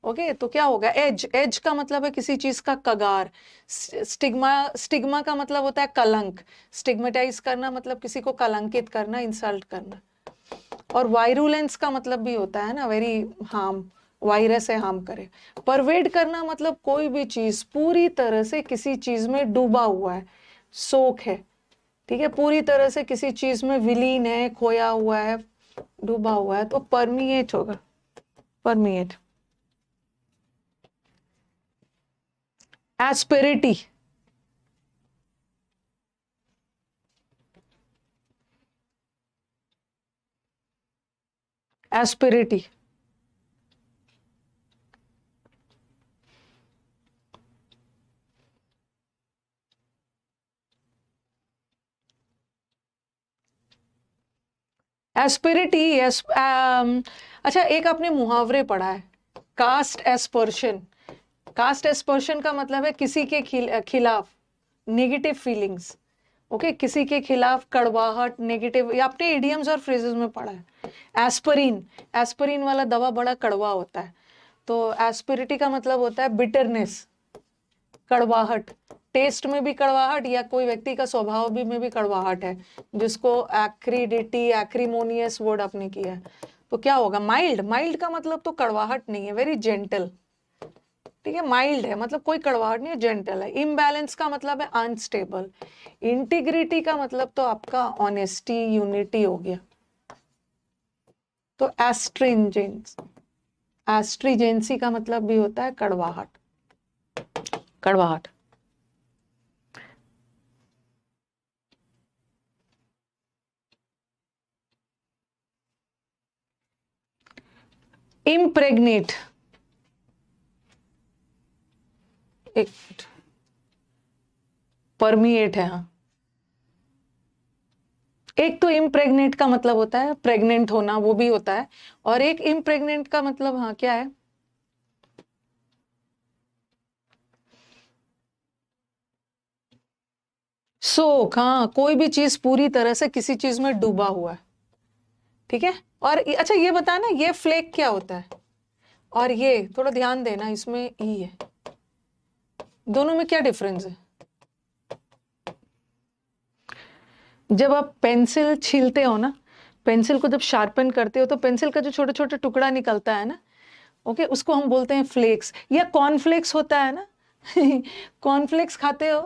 ओके, तो क्या होगा? एज, एज का मतलब है किसी चीज का कगार। स्टिग्मा, स्टिग्मा का मतलब होता है कलंक। स्टिग्मेटाइज करना मतलब किसी को कलंकित करना, इंसल्ट करना। और वायरुलेंस का मतलब भी होता है ना, वेरी हार्म, वायरस है हार्म करे। परवेड करना मतलब कोई भी चीज पूरी तरह से किसी चीज में डूबा हुआ है, सोख है, ठीक है, पूरी तरह से किसी चीज में विलीन है, खोया हुआ है, डूबा हुआ है, तो परमिएट होगा, परमिएट। Asperity, asperity, एस्पिरिटी। अच्छा, एक आपने मुहावरे पढ़ा है, कास्ट एस्पर्शन। कास्ट एस्पर्शन का मतलब है किसी के खिलाफ नेगेटिव फीलिंग्स। ओके, किसी के खिलाफ कड़वाहट, नेगेटिव, ये आपने इडियम्स और फ्रेजेस में पढ़ा है। एस्पिरिन, एस्पिरिन वाला दवा बड़ा कड़वा होता है, तो एस्पिरिटी का मतलब होता है बिटरनेस, कड़वाहट, टेस्ट में भी कड़वाहट, या कोई व्यक्ति का स्वभाव भी में भी कड़वाहट है, जिसको एक्रीडिटी, एक्रीमोनियस वर्ड आपने किया है। तो क्या होगा? माइल्ड, माइल्ड का मतलब तो कड़वाहट नहीं है, वेरी जेंटल, ठीक है, माइल्ड है मतलब कोई कड़वाहट नहीं है, जेंटल है। इम्बैलेंस का मतलब है अनस्टेबल। इंटीग्रिटी का मतलब तो आपका ऑनेस्टी, यूनिटी हो गया। तो एस्ट्रिंजेंस, एस्ट्रिजेंसी का मतलब भी होता है कड़वाहट, कड़वाहट। इम्प्रेग्नेट, एक परमिएट है, हाँ। एक तो इम्प्रेग्नेंट का मतलब होता है प्रेग्नेंट होना, वो भी होता है, और एक इम्प्रेग्नेंट का मतलब, हाँ क्या है? सोख, हाँ, कोई भी चीज पूरी तरह से किसी चीज में डूबा हुआ है, ठीक है। और अच्छा ये बताना, ये फ्लेक क्या होता है, और ये थोड़ा ध्यान देना, इसमें ई है, दोनों में क्या डिफरेंस है? जब आप पेंसिल छीलते हो ना, पेंसिल को जब शार्पन करते हो तो पेंसिल का जो छोटे छोटे टुकड़ा निकलता है ना, ओके, उसको हम बोलते हैं फ्लेक्स, या कॉर्नफ्लेक्स होता है ना। कॉर्नफ्लेक्स खाते हो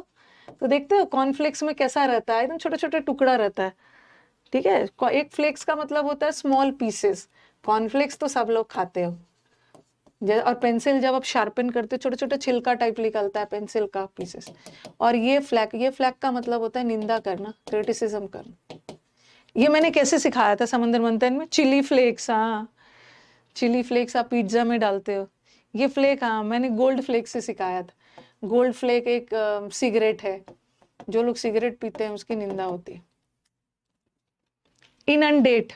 तो देखते हो कॉर्नफ्लेक्स में कैसा रहता है, एकदम छोटे छोटे टुकड़ा रहता है, ठीक है। एक फ्लेक्स का मतलब होता है स्मॉल पीसेस, कॉर्नफ्लेक्स तो सब लोग खाते हो। और पेंसिल जब आप शार्पन करते हो छोटे छोटे छिलका टाइप निकलता है पेंसिल का पीसेस। और ये फ्लैग, ये फ्लैग का मतलब होता है निंदा करना, क्रिटिसिज्म करना। ये मैंने कैसे सिखाया था समुद्र मंथन में? चिली फ्लेक्स, हाँ, चिली फ्लेक्स आप पिज्जा में डालते हो, ये फ्लेक, हाँ, मैंने गोल्ड फ्लेक से सिखाया था। गोल्ड फ्लेक एक सिगरेट है, जो लोग सिगरेट पीते हैं उसकी निंदा होती है। इनंडेट,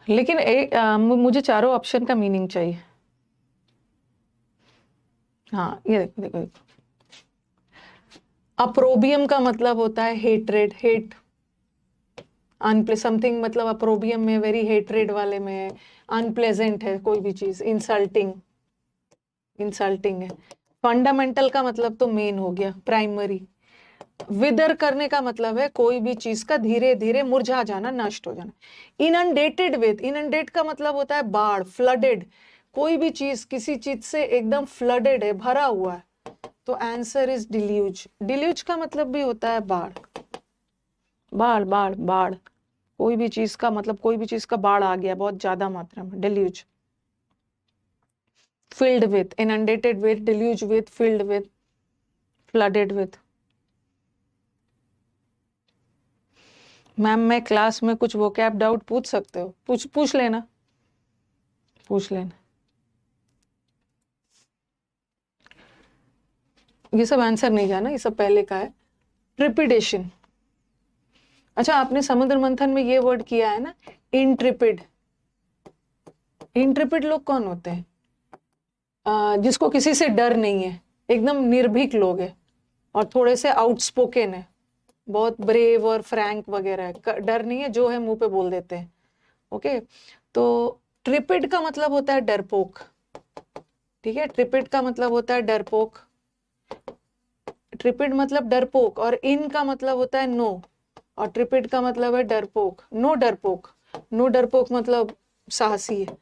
लेकिन मुझे चारों ऑप्शन का मीनिंग चाहिए। हाँ, ये देखो देखो देखो, अप्रोबियम का मतलब होता है हेट्रेड, हेट, समथिंग मतलब अप्रोबियम में, वेरी हेट्रेड वाले में, अनप्लेजेंट है कोई भी चीज, इंसल्टिंग है। फंडामेंटल का मतलब तो मेन हो गया, प्राइमरी। विदर करने का मतलब है कोई भी चीज का धीरे धीरे मुरझा जाना, नष्ट हो जाना। इनंडेटेड विद, इनंडेट का मतलब होता है बाढ़, फ्लडेड, कोई भी चीज किसी चीज से एकदम फ्लडेड है, भरा हुआ है, तो आंसर इज डिल्यूज। डिल्यूज का मतलब भी होता है बाढ़, बाढ़ बाढ़ बाढ़, कोई भी चीज का मतलब कोई भी चीज का बाढ़ आ गया बहुत ज्यादा मात्रा में, deluge. filled with, inundated with, deluge with, filled with, flooded with। Ma'am मैं क्लास में कुछ वोकैब डाउट पूछ सकते हो, पूछ लेना, पूछ लेना। ये सब आंसर नहीं जाना, ये सब पहले का है। ट्रिपिडेशन, अच्छा आपने समुद्र मंथन में ये वर्ड किया है ना, इंट्रिपिड। इंट्रिपिड लोग कौन होते हैं? जिसको किसी से डर नहीं है, एकदम निर्भीक लोग है, और थोड़े से आउटस्पोकन है, बहुत ब्रेव और फ्रैंक वगैरह है, डर नहीं है, जो है मुंह पे बोल देते हैं। ओके, तो ट्रिपिड का मतलब होता है डरपोक, ठीक है, ट्रिपिड का मतलब होता है डरपोक, ट्रिपिड मतलब डरपोक, और इन का मतलब होता है नो, और ट्रिपिड का मतलब है डरपोक, नो डरपोक। नो डरपोक मतलब साहसी है,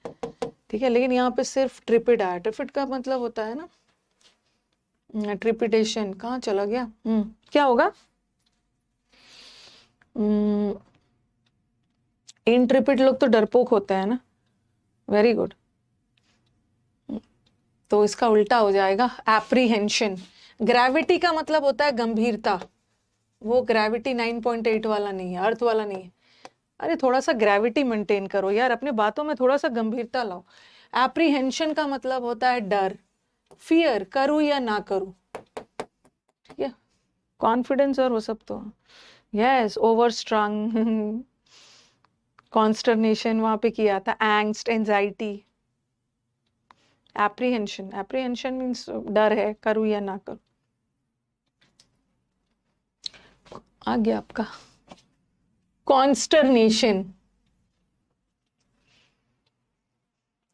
ठीक है, लेकिन यहाँ पे सिर्फ ट्रिपिड आया। ट्रिपिड का मतलब होता है ना ट्रिपिडेशन, कहाँ चला गया, क्या होगा, इंट्रिपिड लोग तो डरपोक होते हैं ना, वेरी गुड। तो इसका उल्टा हो जाएगा एप्रीहेंशन। ग्रेविटी का मतलब होता है गंभीरता, वो ग्रेविटी 9.8 वाला नहीं है, अर्थ वाला नहीं है। अरे थोड़ा सा ग्रेविटी मेंटेन करो यार, अपने बातों में थोड़ा सा गंभीरता लाओ। एप्रीहेंशन का मतलब होता है डर, फियर, करूँ या ना करूँ, ठीक है, कॉन्फिडेंस और वो सब तो, यस, ओवर स्ट्रांग, कॉन्स्टर्नेशन वहां पे किया था, angst, anxiety. Apprehension, apprehension means डर है, करूँ या ना करूँ। आ गया आपका कॉन्स्टर्नेशन।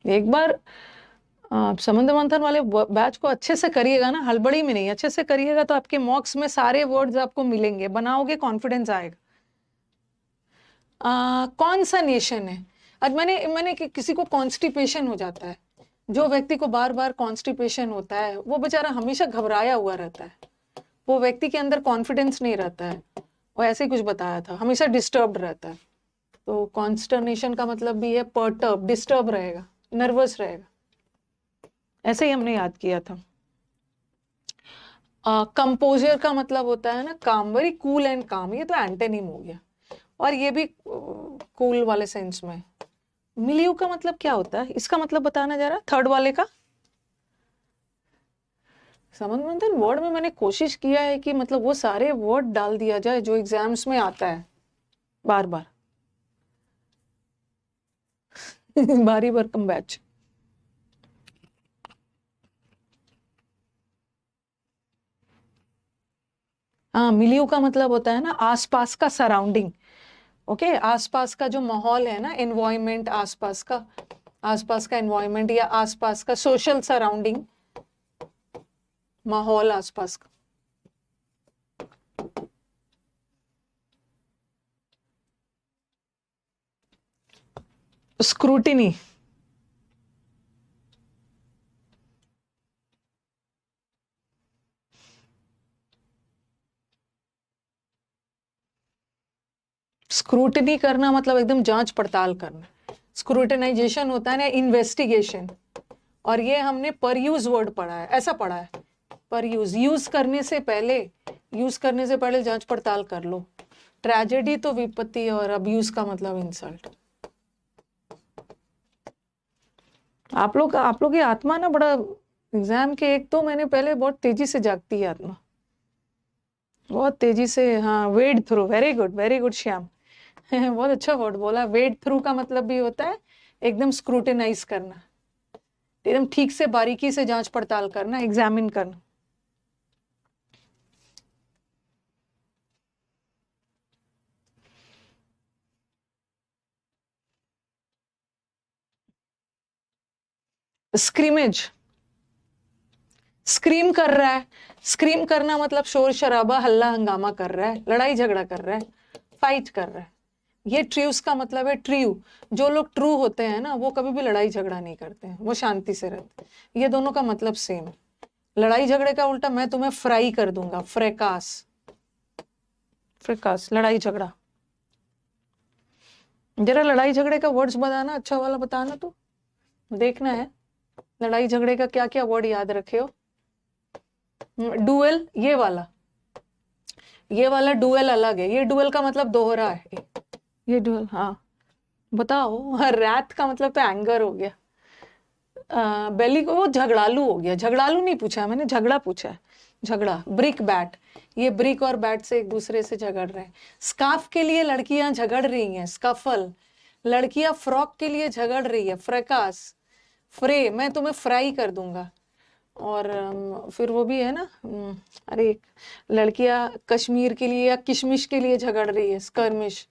एक बार आप समुद्र मंथन वाले बैच को अच्छे से करिएगा ना, हड़बड़ी में नहीं, अच्छे से करिएगा तो आपके मॉक्स में सारे वर्ड्स आपको मिलेंगे, बनाओगे कॉन्फिडेंस आएगा। कौन सा नेशन है? आज मैंने किसी को कॉन्स्टिपेशन हो जाता है, जो व्यक्ति को बार बार कॉन्स्टिपेशन होता है वो बेचारा हमेशा घबराया हुआ रहता है, वो व्यक्ति के अंदर कॉन्फिडेंस नहीं रहता है, वो ऐसे ही कुछ बताया था, हमेशा डिस्टर्ब्ड रहता है। तो कॉन्स्टर्नेशन का मतलब भी है पर्टर्ब, डिस्टर्ब रहेगा, नर्वस रहेगा, ऐसे ही हमने याद किया था। कंपोजर का मतलब होता है ना काम, वेरी कूल एंड काम, ये तो एंटेनिम हो गया, और ये भी कूल वाले सेंस में। मिलियो का मतलब क्या होता है, इसका मतलब बताना जा रहा, थर्ड वाले का। समुद्र मंथन वर्ड में मैंने कोशिश किया है कि मतलब वो सारे वर्ड डाल दिया जाए जो एग्जाम्स में आता है बार बार। भारी भरकम बैच। हाँ, मिलियो का मतलब होता है ना आसपास का सराउंडिंग, ओके, आसपास का जो माहौल है ना, एनवायरमेंट, आसपास का एनवायरमेंट या आसपास का सोशल सराउंडिंग, माहौल आसपास का। स्क्रूटिनी, स्क्रूटिनी करना मतलब एकदम जांच पड़ताल करना। स्क्रूटिनाइजेशन होता है ना इन्वेस्टिगेशन, और ये हमने पर यूज वर्ड पढ़ा है, ऐसा पढ़ा है, पर यूज, यूज करने से पहले जांच पड़ताल कर लो। ट्रेजेडी तो विपत्ति, और अब्यूज का मतलब इंसल्ट। आप लोग की आत्मा ना बड़ा, एग्जाम के 1-2 महीने पहले बहुत तेजी से जागती है आत्मा, बहुत तेजी से। हाँ, वेड थ्रू, वेरी गुड श्याम। बहुत अच्छा वर्ड बोला। वेड थ्रू का मतलब भी होता है एकदम स्क्रूटिनाइज करना, एकदम ठीक से बारीकी से जांच पड़ताल करना, एग्जामिन करना। स्क्रीमेज, स्क्रीम कर रहा है, स्क्रीम करना मतलब शोर शराबा हल्ला हंगामा कर रहा है, लड़ाई झगड़ा कर रहा है, फाइट कर रहा है। ये ट्रूस का मतलब है ट्रू। जो लोग ट्रू होते हैं ना वो कभी भी लड़ाई झगड़ा नहीं करते हैं, वो शांति से रहते हैं। ये दोनों का मतलब सेम है। लड़ाई झगड़े का उल्टा मैं तुम्हें फ्राई कर दूंगा, फ्रेकास, फ्रेकास लड़ाई झगड़ा। जरा लड़ाई झगड़े का वर्ड्स बताना, अच्छा वाला बताना, तो देखना है लड़ाई झगड़े का क्या क्या वर्ड याद रखे हो। डुएल, ये वाला डुएल अलग है, ये डुएल का मतलब दोहरा है, ये डुएल। हाँ बताओ। रैथ का मतलब तो एंगर हो गया। बेली को वो झगड़ालू हो गया। झगड़ालू नहीं पूछा मैंने, झगड़ा पूछा है, झगड़ा। ब्रिक बैट, ये ब्रिक और बैट से एक दूसरे से झगड़ रहे हैं। स्कार्फ के लिए लड़कियां झगड़ रही हैं, स्कफल। लड़कियां फ्रॉक के लिए झगड़ रही है, फ्रैकास। फ्रे, मैं तुम्हें फ्राई कर दूंगा। और फिर वो भी है ना, अरे लड़कियां कश्मीर के लिए या किशमिश के लिए झगड़ रही है, स्कर्मिश।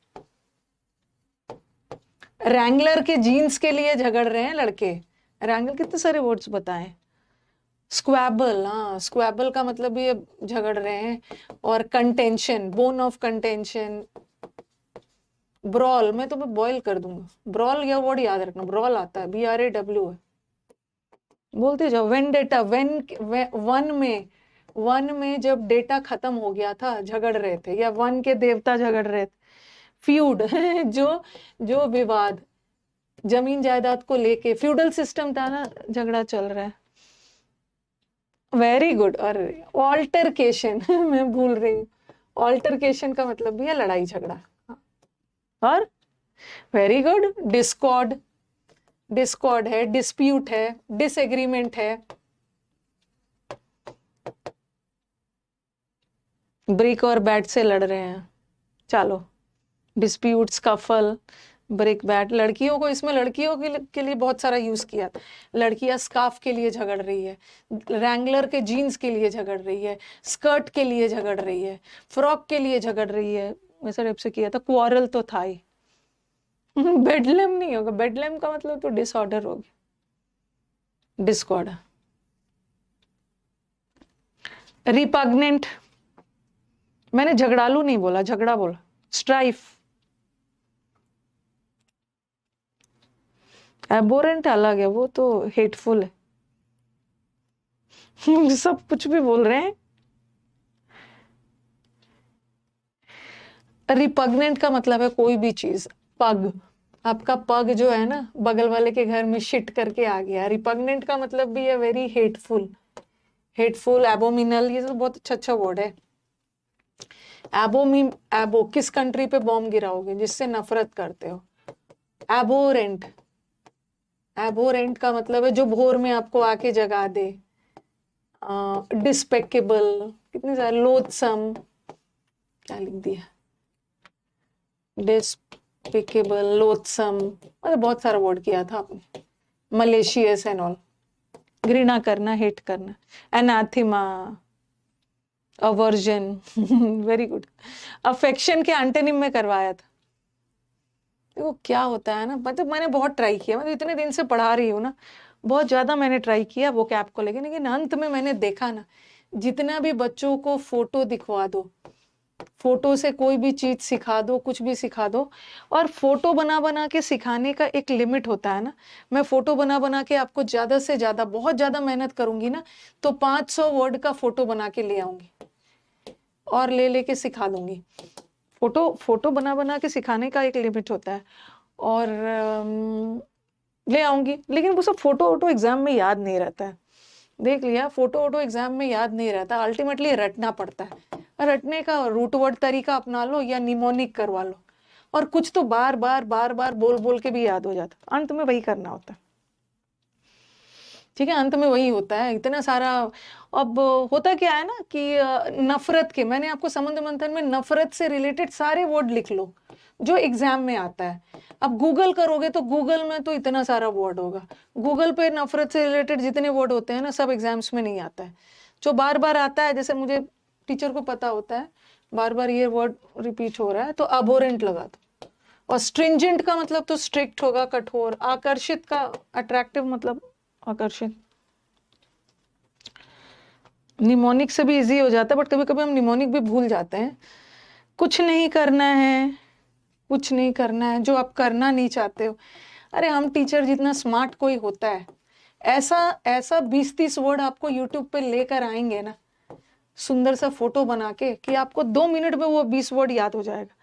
रैंगलर के जीन्स के लिए झगड़ रहे हैं लड़के। रैंगल, कितने सारे वर्ड्स बताएं। स्क्वैबल, हाँ स्क्वैबल का मतलब ये झगड़ रहे हैं। और contention, bone of contention. Brawl, मैं तुम्हें बॉयल कर दूंगा। ब्रॉल या वर्ड याद रखना, ब्रॉल आता है, BRAW है, बोलते जाओ। वेंडेटा, वन में जब डेटा खत्म हो गया था झगड़ रहे थे, या वन के देवता झगड़ रहे थे। फ्यूड जो विवाद जमीन जायदाद को लेके, फ्यूडल सिस्टम था ना, झगड़ा चल रहा है। Very good. और ऑल्टरकेशन मैं भूल रही हूँ। ऑल्टरकेशन का मतलब भी है लड़ाई झगड़ा। और वेरी गुड। डिस्कॉर्ड, डिस्कॉर्ड है, डिस्प्यूट है, डिसएग्रीमेंट है। ब्रिक और बैट से लड़ रहे हैं, चलो। Dispute, scuffle, brick bat. लड़कियों को, इसमें लड़कियों के लिए बहुत सारा यूज किया। लड़कियां स्कार्फ के लिए झगड़ रही है, रैंगलर के जीन्स के लिए झगड़ रही है, स्कर्ट के लिए झगड़ रही है, फ्रॉक के लिए झगड़ रही है। ऐसा टाइप से किया था। क्वारल तो था ही। बेडलेम नहीं होगा, बेडलेम का मतलब तो डिसऑर्डर हो गया, डिस्कॉर्ड। रिपग्नेंट, मैंने झगड़ालू नहीं बोला, झगड़ा बोला। स्ट्राइफ। एबोरेंट अलग है, वो तो हेटफुल है। सब कुछ भी बोल रहे हैं। रिपग्नेंट का मतलब है कोई भी चीज। पग, आपका पग जो है ना, बगल वाले के घर में शिट करके आ गया। रिपग्नेंट का मतलब भी है वेरी हेटफुल, हेटफुल, एबोमिनल। ये तो बहुत अच्छा अच्छा वर्ड है। एबो, किस कंट्री पे बॉम्ब गिराओगे, जिससे नफरत करते हो। एबोरेंट, एबोरेंट का मतलब है जो भोर में आपको आके जगा दे। डिस्पेकेबल, कितने सारे। लोथसम, क्या लिख दिया, डिस्पेकेबल, लोथसम, मतलब बहुत सारा वर्ड किया था आपने। मलेशियस एंड ऑल, घृणा करना, हेट करना। एनाथिमा, अवर्जन। Very good. अफेक्शन के एंटोनिम में करवाया था। देखो क्या होता है ना, मतलब मैंने बहुत ट्राई किया, मतलब इतने दिन से पढ़ा रही हूँ ना, बहुत ज्यादा मैंने ट्राई किया वो कैप को लेकिन अंत में मैंने देखा ना, जितना भी बच्चों को फोटो दिखवा दो, फोटो से कोई भी चीज सिखा दो, कुछ भी सिखा दो, और फोटो बना बना के सिखाने का एक लिमिट होता है ना। मैं फोटो बना बना के आपको ज्यादा से ज्यादा, बहुत ज्यादा मेहनत करूंगी ना, तो 500 वर्ड का फोटो बना के ले आऊंगी और ले लेके सिखा दूंगी। फोटो बना बना के सिखाने का एक लिमिट होता है, और ले आऊंगी, लेकिन वो सब फोटो एग्जाम में याद नहीं रहता है। देख लिया, फोटो एग्जाम में याद नहीं रहता, अल्टीमेटली रटना पड़ता है। रटने का रूट वर्ड तरीका अपना लो या निमोनिक करवा लो, और कुछ तो बार बार बार बार बोल बोल के भी याद हो जाता। अंत में वही करना होता है, ठीक है, अंत में वही होता है, इतना सारा। अब होता क्या है ना कि नफरत के, मैंने आपको समुद्र मंथन में नफरत से रिलेटेड सारे वर्ड लिख लो जो एग्जाम में आता है। अब गूगल करोगे तो गूगल में तो इतना सारा वर्ड होगा, गूगल पे नफरत से रिलेटेड जितने वर्ड होते हैं ना, सब एग्जाम्स में नहीं आता है। जो बार बार आता है, जैसे मुझे टीचर को पता होता है बार बार ये वर्ड रिपीट हो रहा है, तो अबोरेंट लगा दो। और स्ट्रिंजेंट का मतलब तो स्ट्रिक्ट होगा, कठोर। आकर्षित का अट्रैक्टिव मतलब आकर्षित। निमोनिक से भी इजी हो जाता है, बट कभी कभी हम निमोनिक भी भूल जाते हैं। कुछ नहीं करना है, कुछ नहीं करना है जो आप करना नहीं चाहते हो। अरे हम टीचर जितना स्मार्ट कोई होता है, ऐसा ऐसा 20-30 वर्ड आपको यूट्यूब पे लेकर आएंगे ना, सुंदर सा फोटो बना के, कि आपको 2 मिनट में वो 20 वर्ड याद हो जाएगा।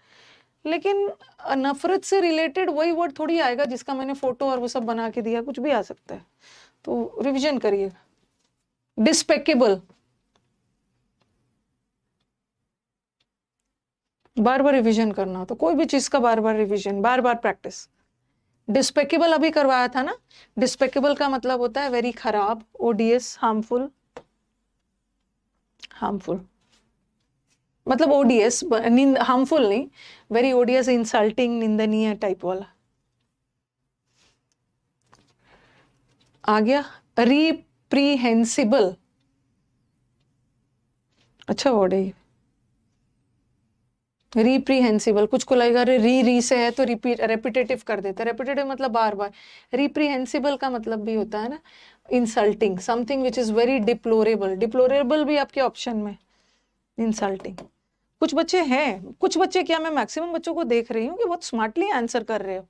लेकिन नफरत से रिलेटेड वही वर्ड थोड़ी आएगा जिसका मैंने फोटो और वो सब बना के दिया, कुछ भी आ सकता है। तो रिवीजन करिए। डिस्पेकेबल, बार बार रिवीजन करना, तो कोई भी चीज का बार बार रिवीजन, बार बार प्रैक्टिस। डिस्पेकेबल अभी करवाया था ना, डिस्पेकेबल का मतलब होता है वेरी खराब, ओडियस, हार्मफुल। हार्मफुल मतलब ओडियस, हार्मफुल नहीं, वेरी ओडियस, इंसल्टिंग, निंदनीय टाइप वाला। आ गया रिप्रीहेंसिबल, अच्छा वर्ड है ये। रिप्रीहेंसिबल, कुछ को लगेगा अरे री से है तो रिपीट, रेपिटेटिव कर देते हैं। रेपिटेटिव मतलब बार बार। रिप्रीहेंसिबल का मतलब भी होता है ना insulting, something which is very deplorable. Deplorable भी आपके ऑप्शन में, इंसल्टिंग। कुछ बच्चे हैं, कुछ बच्चे क्या, मैं मैक्सिमम बच्चों को देख रही हूँ कि बहुत स्मार्टली आंसर कर रहे हो,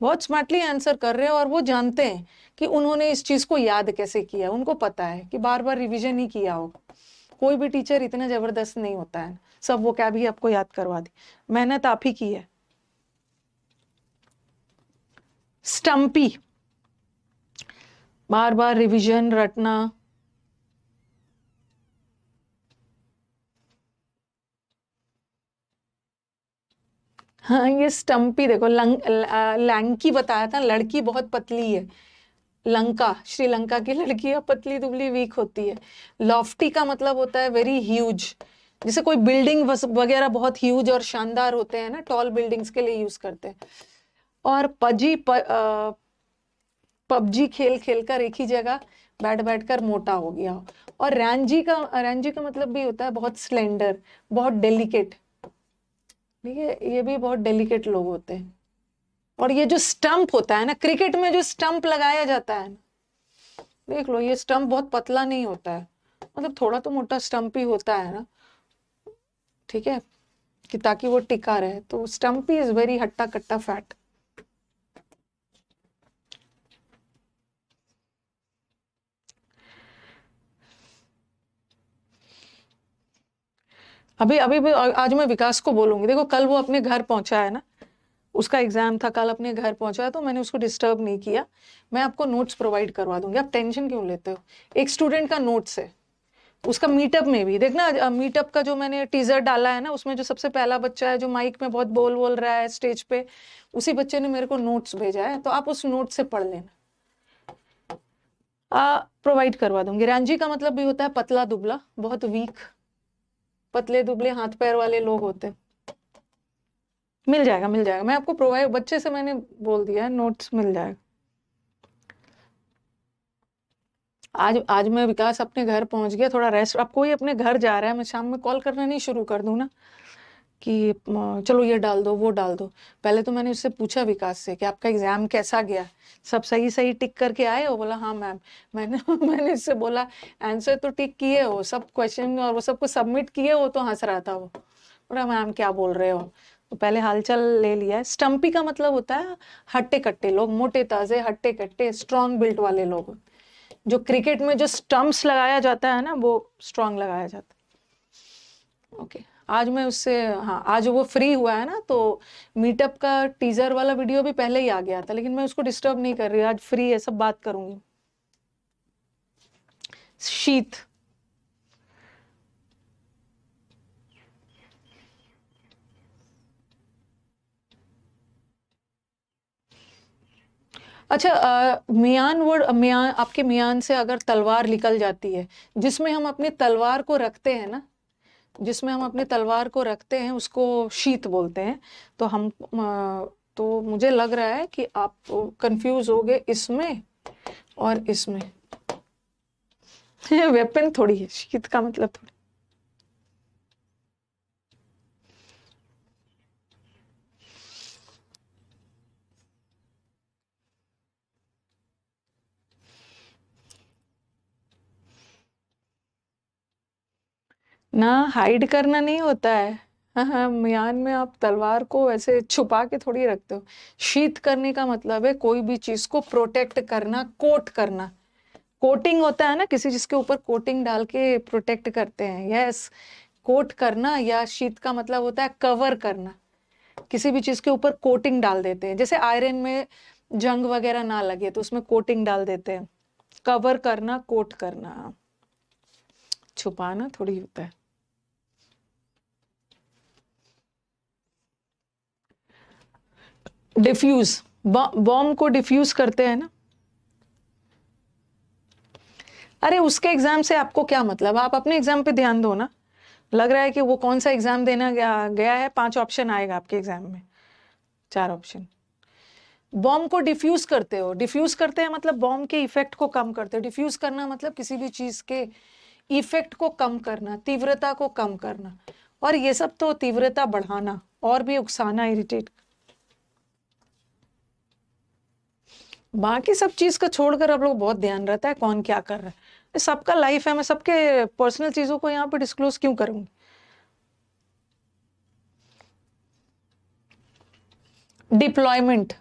बहुत स्मार्टली आंसर कर रहे हो, और वो जानते हैं कि उन्होंने इस चीज को याद कैसे किया। उनको पता है कि बार बार रिवीजन ही किया हो। कोई भी टीचर इतना जबरदस्त नहीं होता है, सब वो क्या भी आपको याद करवा दी, मेहनत आप ही की है। स्टम्पी, बार बार रिवीजन रटना। हाँ ये स्टम्पी देखो, लंकी बताया था, लड़की बहुत पतली है। लंका, श्रीलंका की लड़कियां पतली दुबली वीक होती है। लॉफ्टी का मतलब होता है वेरी ह्यूज, जैसे कोई बिल्डिंग वगैरह बहुत ह्यूज और शानदार होते हैं ना, टॉल बिल्डिंग्स के लिए यूज करते हैं। और पबजी खेल खेल कर एक ही जगह बैठ बैठ कर मोटा हो गया। और रैंजी का मतलब भी होता है बहुत स्लेंडर, बहुत डेलिकेट। ठीक है, ये भी बहुत डेलिकेट लोग होते हैं। और ये जो स्टंप होता है ना, क्रिकेट में जो स्टंप लगाया जाता है ना, देख लो ये स्टंप बहुत पतला नहीं होता है, मतलब थोड़ा तो मोटा स्टंप ही होता है ना, ठीक है, कि ताकि वो टिका रहे। तो स्टंप ही इज वेरी हट्टा कट्टा फैट। अभी अभी भी आज मैं विकास को बोलूंगी, देखो कल वो अपने घर पहुंचा है ना, उसका एग्जाम था, कल अपने घर पहुंचा है, तो मैंने उसको डिस्टर्ब नहीं किया। मैं आपको नोट्स प्रोवाइड करवा दूंगी, आप टेंशन क्यों लेते हो। एक स्टूडेंट का नोट्स है, उसका मीटअप में भी देखना, मीटअप का जो मैंने टीजर डाला है ना, उसमें जो सबसे पहला बच्चा है जो माइक में बहुत बोल रहा है स्टेज पे, उसी बच्चे ने मेरे को नोट्स भेजा है, तो आप उस नोट से पढ़ लेना। प्रोवाइड करवा दूंगी। रांझी का मतलब भी होता है पतला दुबला, बहुत वीक, पतले दुबले हाथ पैर वाले लोग होते हैं। मिल जाएगा, मिल जाएगा, मैं आपको प्रोवाइड, बच्चे से मैंने बोल दिया है, नोट्स मिल जाएगा। आज मैं विकास अपने घर पहुंच गया, थोड़ा रेस्ट, अब कोई अपने घर जा रहा है, मैं शाम में कॉल करना नहीं शुरू कर दूं ना कि चलो ये डाल दो वो डाल दो। पहले तो मैंने उससे पूछा विकास से कि आपका एग्जाम कैसा गया, सब सही सही टिक करके आए हो। बोला हाँ मैम। मैंने मैंने इससे बोला आंसर तो टिक किए हो, सब क्वेश्चन और वो सबको सबमिट किए हो, तो हंस रहा था वो। बोला मैम क्या बोल रहे हो। तो पहले हालचाल ले लिया है। स्टम्पी का मतलब होता है हट्टे कट्टे लोग, मोटे ताजे हट्टे कट्टे स्ट्रॉन्ग बिल्ट वाले लोग। जो क्रिकेट में जो स्टंप्स लगाया जाता है ना, वो स्ट्रॉन्ग लगाया जाता है। ओके, आज मैं उससे, हाँ आज वो फ्री हुआ है ना, तो मीटअप का टीजर वाला वीडियो भी पहले ही आ गया था, लेकिन मैं उसको डिस्टर्ब नहीं कर रही, आज फ्री है, सब बात करूंगी। शीत, अच्छा मियान वर्ड, मियान, आपके मियान से अगर तलवार निकल जाती है, जिसमें हम अपनी तलवार को रखते हैं ना, जिसमें हम अपने तलवार को रखते हैं उसको शीत बोलते हैं। तो हम तो मुझे लग रहा है कि आप कंफ्यूज हो गए इसमें और इसमें। वेपन थोड़ी है, शीत का मतलब थोड़ी। ना हाइड करना नहीं होता है। हाँ हाँ, म्यान में आप तलवार को ऐसे छुपा के थोड़ी रखते हो। शीत करने का मतलब है कोई भी चीज को प्रोटेक्ट करना, कोट करना। कोटिंग होता है ना, किसी चीज के ऊपर कोटिंग डाल के प्रोटेक्ट करते हैं। यस, कोट करना या शीत का मतलब होता है कवर करना। किसी भी चीज के ऊपर कोटिंग डाल देते हैं, जैसे आयरन में जंग वगैरह ना लगे तो उसमें कोटिंग डाल देते हैं। कवर करना, कोट करना, छुपाना थोड़ी होता है। डिफ्यूज, बॉम्ब को डिफ्यूज करते हैं ना। अरे उसके एग्जाम से आपको क्या मतलब, आप अपने एग्जाम पे ध्यान दो ना। लग रहा है कि वो कौन सा एग्जाम देना गया है, 5 ऑप्शन आएगा आपके एग्जाम में, 4 ऑप्शन। बॉम्ब को डिफ्यूज करते हो, डिफ्यूज करते हैं मतलब बॉम्ब के इफेक्ट को कम करते हो। डिफ्यूज करना मतलब किसी भी चीज के इफेक्ट को कम करना, तीव्रता को कम करना। और ये सब तो तीव्रता बढ़ाना और भी उकसाना, इरिटेट। बाकी सब चीज का छोड़कर अब लोग बहुत ध्यान रहता है कौन क्या कर रहा है। ये सबका लाइफ है, मैं सबके पर्सनल चीजों को यहाँ पे डिस्क्लोज क्यों करूंगी। डिप्लॉयमेंट,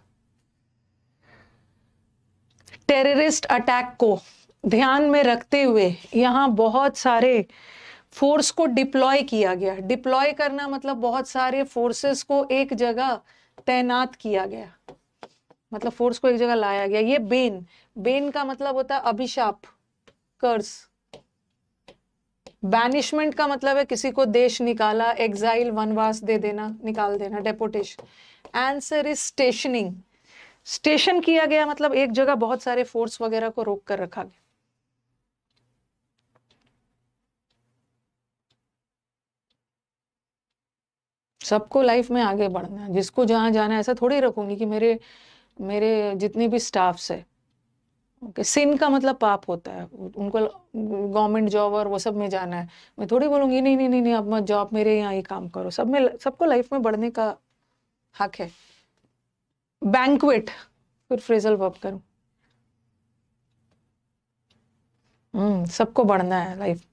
टेररिस्ट अटैक को ध्यान में रखते हुए यहाँ बहुत सारे फोर्स को डिप्लॉय किया गया। डिप्लॉय करना मतलब बहुत सारे फोर्सेस को एक जगह तैनात किया गया, मतलब फोर्स को एक जगह लाया गया। ये बेन, बेन का मतलब होता है अभिशाप, कर्स। बैनिशमेंट का मतलब है किसी को देश निकाला, एग्जाइल, वनवास दे देना, निकाल देना, deputation. Answer is stationing. Station किया गया मतलब एक जगह बहुत सारे फोर्स वगैरह को रोक कर रखा गया। सबको लाइफ में आगे बढ़ना है, जिसको जहां जाना है। ऐसा थोड़ी रखूंगी कि मेरे मेरे जितने भी स्टाफ्स है, ओके, सिन का मतलब पाप होता है, उनको गवर्नमेंट जॉब और वो सब में जाना है। मैं थोड़ी बोलूंगी नहीं नहीं नहीं नहीं, अब मत जॉब, मेरे यहाँ ही काम करो। सब में, सबको लाइफ में बढ़ने का हक है। बैंक्वेट, फिर फ्रेजल वर्ब करूं। सबको बढ़ना है लाइफ।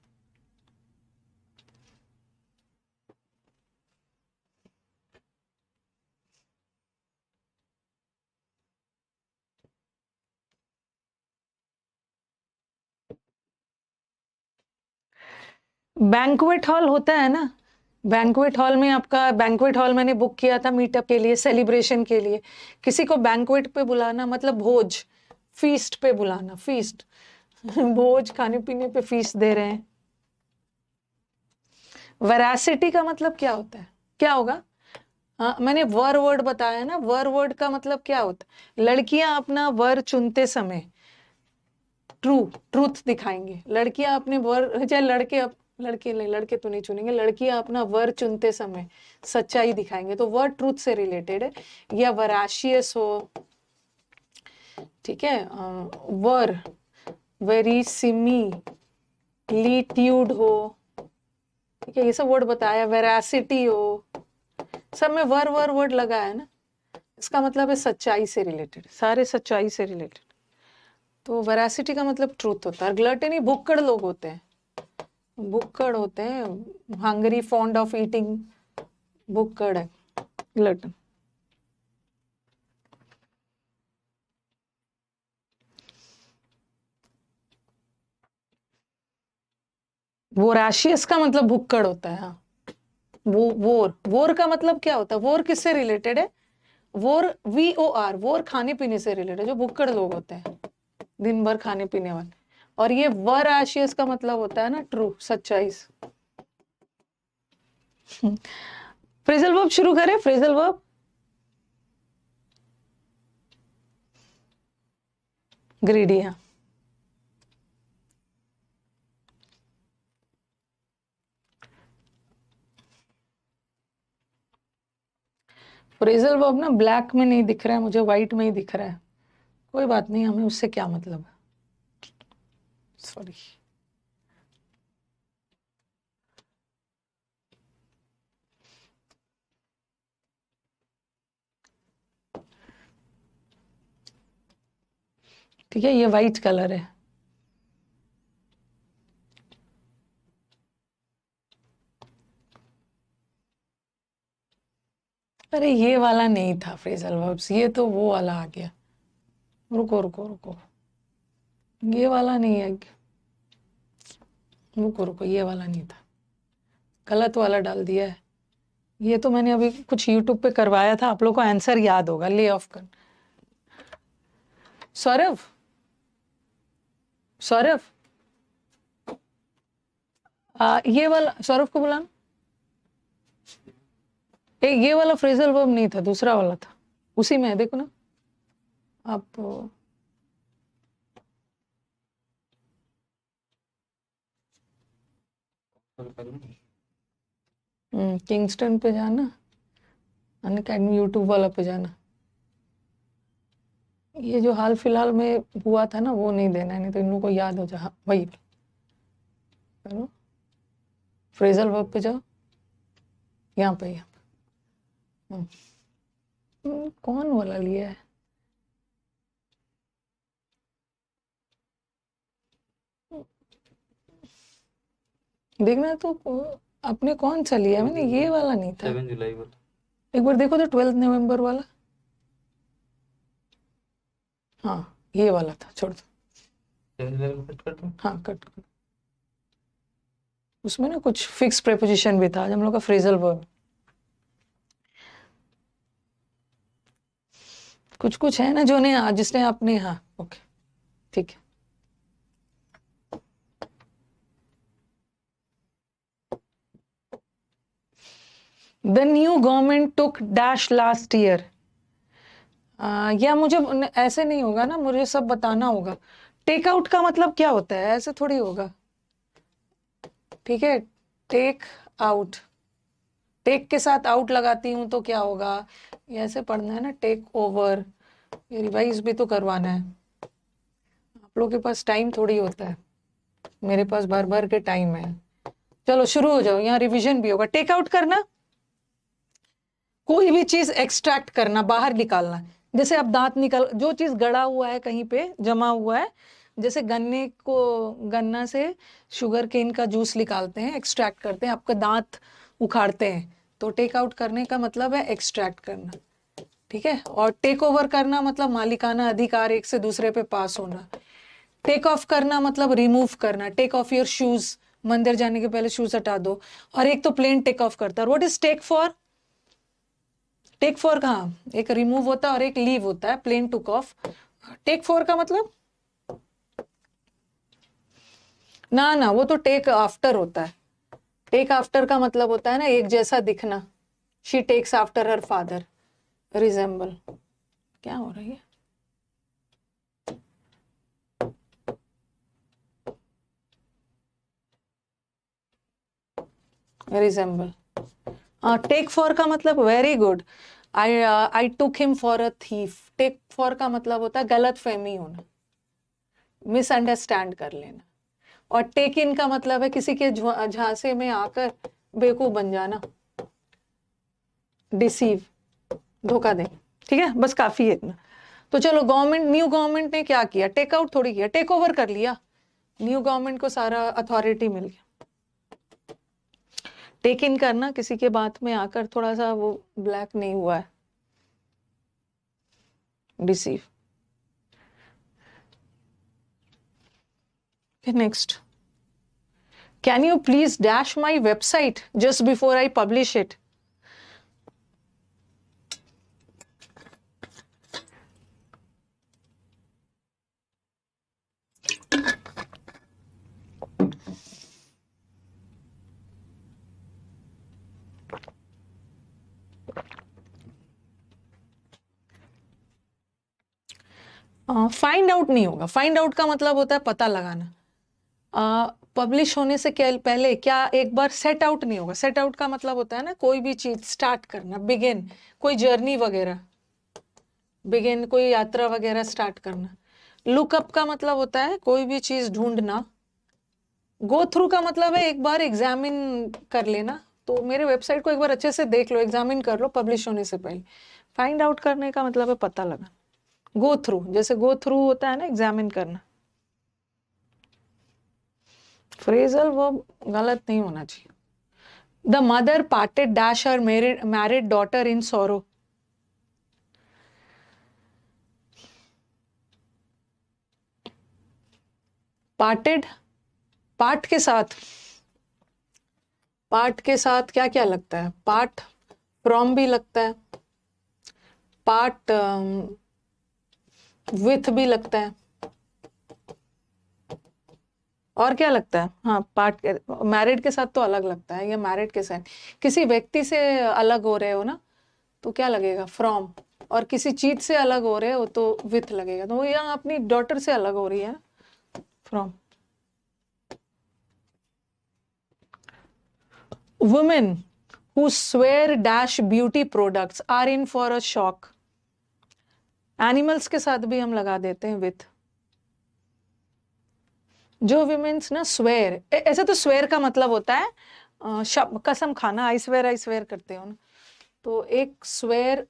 बैंक्वेट हॉल होता है ना, बैंक्वेट हॉल में आपका, बैंक्वेट हॉल मैंने बुक किया था मीटअप के लिए, सेलिब्रेशन के लिए। किसी को बैंक्वेट पे बुलाना मतलब भोज, फीस्ट पे बुलाना, फीस्ट। भोज, खाने पीने पे फीस्ट दे रहे हैं। वेरासिटी का मतलब क्या होता है, क्या होगा? हाँ, मैंने वर वर्ड बताया ना, वर वर्ड का मतलब क्या होता है। लड़कियां अपना वर चुनते समय ट्रू, ट्रूथ दिखाएंगे। लड़कियां अपने वर, चाहे लड़के, लड़के नहीं, लड़के तो नहीं चुनेंगे। लड़कियां अपना वर चुनते समय सच्चाई दिखाएंगे, तो वर ट्रूथ से रिलेटेड है। या वराशियस हो, ठीक है, वर वेरी सिमिलिट्यूड हो, ठीक है, ये सब वर्ड बताया। वेरासिटी हो, सब में वर वर वर्ड लगा है ना। इसका मतलब है सच्चाई से रिलेटेड, सारे सच्चाई से रिलेटेड। तो वेरासिटी का मतलब ट्रूथ होता है। ग्लटनी भुक्कड़ लोग होते हैं, भुक्कड़ होते हैं, हंगरी, फॉन्ड ऑफ ईटिंग, भुक्कड़ है ग्लटन। वोराशियस का मतलब भुक्कड़ होता है। हाँ, वो वोर, वोर का मतलब क्या होता है? वोर किससे रिलेटेड है? वोर, VOR, वोर खाने पीने से रिलेटेड है, जो भुक्कड़ लोग होते हैं, दिन भर खाने पीने वाले। और ये वराशियस का मतलब होता है ना ट्रू, सच्चाई। फ्रेजल वर्ब शुरू करें, फ्रेजल वर्ब। ग्रीडी, हाँ। फ्रेजल वर्ब ना ब्लैक में नहीं दिख रहा है मुझे, व्हाइट में ही दिख रहा है। कोई बात नहीं, हमें उससे क्या मतलब है, सॉरी। ठीक है, ये व्हाइट कलर है। अरे ये वाला नहीं था फ्रेजल वर्ब्स, ये तो वो वाला आ गया। रुको रुको रुको, ये वाला नहीं है, रुको रुको, ये वाला नहीं था, गलत वाला डाल दिया है। ये तो मैंने अभी कुछ यूट्यूब पे करवाया था, आप लोग को आंसर याद होगा, ले ऑफ कर। सौरभ, सौरभ, ये वाला सौरभ को बुलाना। ये वाला फ्रेजल वर्ब नहीं था, दूसरा वाला था, उसी में है, देखो ना आप। किंगस्टन पे जाना, अनअकैडमी यूट्यूब वाला पे जाना। ये जो हाल फिलहाल में हुआ था ना, वो नहीं देना है, नहीं तो इन लोगों को याद हो जाए। हाँ, वही करो, फ्रेजल वर्ब पे जाओ, यहाँ पे, यहाँ पे। कौन वाला लिया है? देखना तो आपने कौन सा लिया, मैंने ये वाला नहीं था। 7 जुलाई वाला। एक बार देखो तो 12 नवंबर वाला, हाँ ये वाला था, छोड़ दो। 7 जुलाई को कट कर दूं? हाँ कट कर। उसमें ना कुछ फिक्स प्रेपोजिशन भी था, आज हम लोग का फ्रेजल वर्ब कुछ कुछ है ना जो नहीं, जिसने आपने, हाँ ओके ठीक है। The new government took dash last year. या मुझे ऐसे नहीं होगा ना, मुझे सब बताना होगा। टेक आउट का मतलब क्या होता है, ऐसे थोड़ी होगा, ठीक है। टेक आउट, टेक के साथ आउट लगाती हूँ तो क्या होगा, ये ऐसे पढ़ना है ना। टेक ओवर, ये रिवाइज भी तो करवाना है। आप लोग के पास टाइम थोड़ी होता है, मेरे पास भर भर के टाइम है। चलो शुरू हो जाओ, यहाँ रिवीजन भी होगा। टेक आउट करना, कोई भी चीज एक्सट्रैक्ट करना, बाहर निकालना। जैसे अब दांत निकल, जो चीज गड़ा हुआ है कहीं पे जमा हुआ है, जैसे गन्ने को, गन्ना से शुगर केन का जूस निकालते हैं, एक्सट्रैक्ट करते हैं, आपका दांत उखाड़ते हैं, तो टेक आउट करने का मतलब है एक्सट्रैक्ट करना, ठीक है। और टेक ओवर करना मतलब मालिकाना अधिकार एक से दूसरे पे पास होना। टेक ऑफ करना मतलब रिमूव करना, टेक ऑफ योर शूज, मंदिर जाने के पहले शूज हटा दो। और एक तो प्लेन टेक ऑफ करता है। What is take for? Take for कहाँ, एक रिमूव होता है और एक लीव होता है, plane took off. Take for का मतलब ना ना, वो तो टेक आफ्टर होता है। टेक आफ्टर का मतलब होता है ना एक जैसा दिखना। She takes after her father, resemble. क्या हो रही है? रिजेंबल। टेक फॉर का मतलब very good, I took him for a thief. Take for का मतलब होता है गलत फहमी होना, मिसअंडरस्टैंड कर लेना। और टेक इन का मतलब है किसी के झांसे में आकर बेवकूफ बन जाना, डिसीव, धोखा दे, ठीक है। बस काफी है इतना। तो चलो, गवर्नमेंट, न्यू गवर्नमेंट ने क्या किया, टेक आउट थोड़ी किया, टेक ओवर कर लिया। न्यू गवर्नमेंट को सारा अथॉरिटी मिल गया। टेक इन करना, किसी के बात में आकर थोड़ा सा वो ब्लैक नहीं हुआ है, deceive. Next, can you please dash my website just before I publish it. Find out नहीं होगा। फाइंड आउट का मतलब होता है पता लगाना। पब्लिश होने से पहले क्या एक बार सेट आउट नहीं होगा। सेट आउट का मतलब होता है ना कोई भी चीज स्टार्ट करना, बिगिन, कोई जर्नी वगैरह, बिगिन कोई यात्रा वगैरह स्टार्ट करना। लुकअप का मतलब होता है कोई भी चीज ढूंढना। गो थ्रू का मतलब है एक बार एग्जामिन कर लेना। तो मेरे वेबसाइट को एक बार अच्छे से देख लो, एग्जामिन कर लो पब्लिश होने से पहले। फाइंड आउट करने का मतलब है पता लगा। गो थ्रू, जैसे गो थ्रू होता है ना एग्जामिन करना। फ्रेजल वो गलत नहीं होना चाहिए। The mother parted dash her married daughter in sorrow. Parted, part के साथ, पार्ट के साथ क्या क्या लगता है? पार्ट फ्रॉम भी लगता है, पार्ट विथ भी लगता है, और क्या लगता है? हाँ, पार्ट मैरिड के साथ तो अलग लगता है, या मैरिड के साथ किसी व्यक्ति से अलग हो रहे हो ना तो क्या लगेगा? फ्रॉम। और किसी चीज से अलग हो रहे हो तो विथ लगेगा। तो वो यहाँ अपनी डॉटर से अलग हो रही है, from. Women who swear dash beauty products are in for a shock। Animals के साथ भी हम लगा देते हैं विथ। जो विमेन्स ना स्वेयर, ऐसे तो स्वेयर का मतलब होता है कसम खाना, आई स्वेयर करते हो ना, तो एक स्वेयर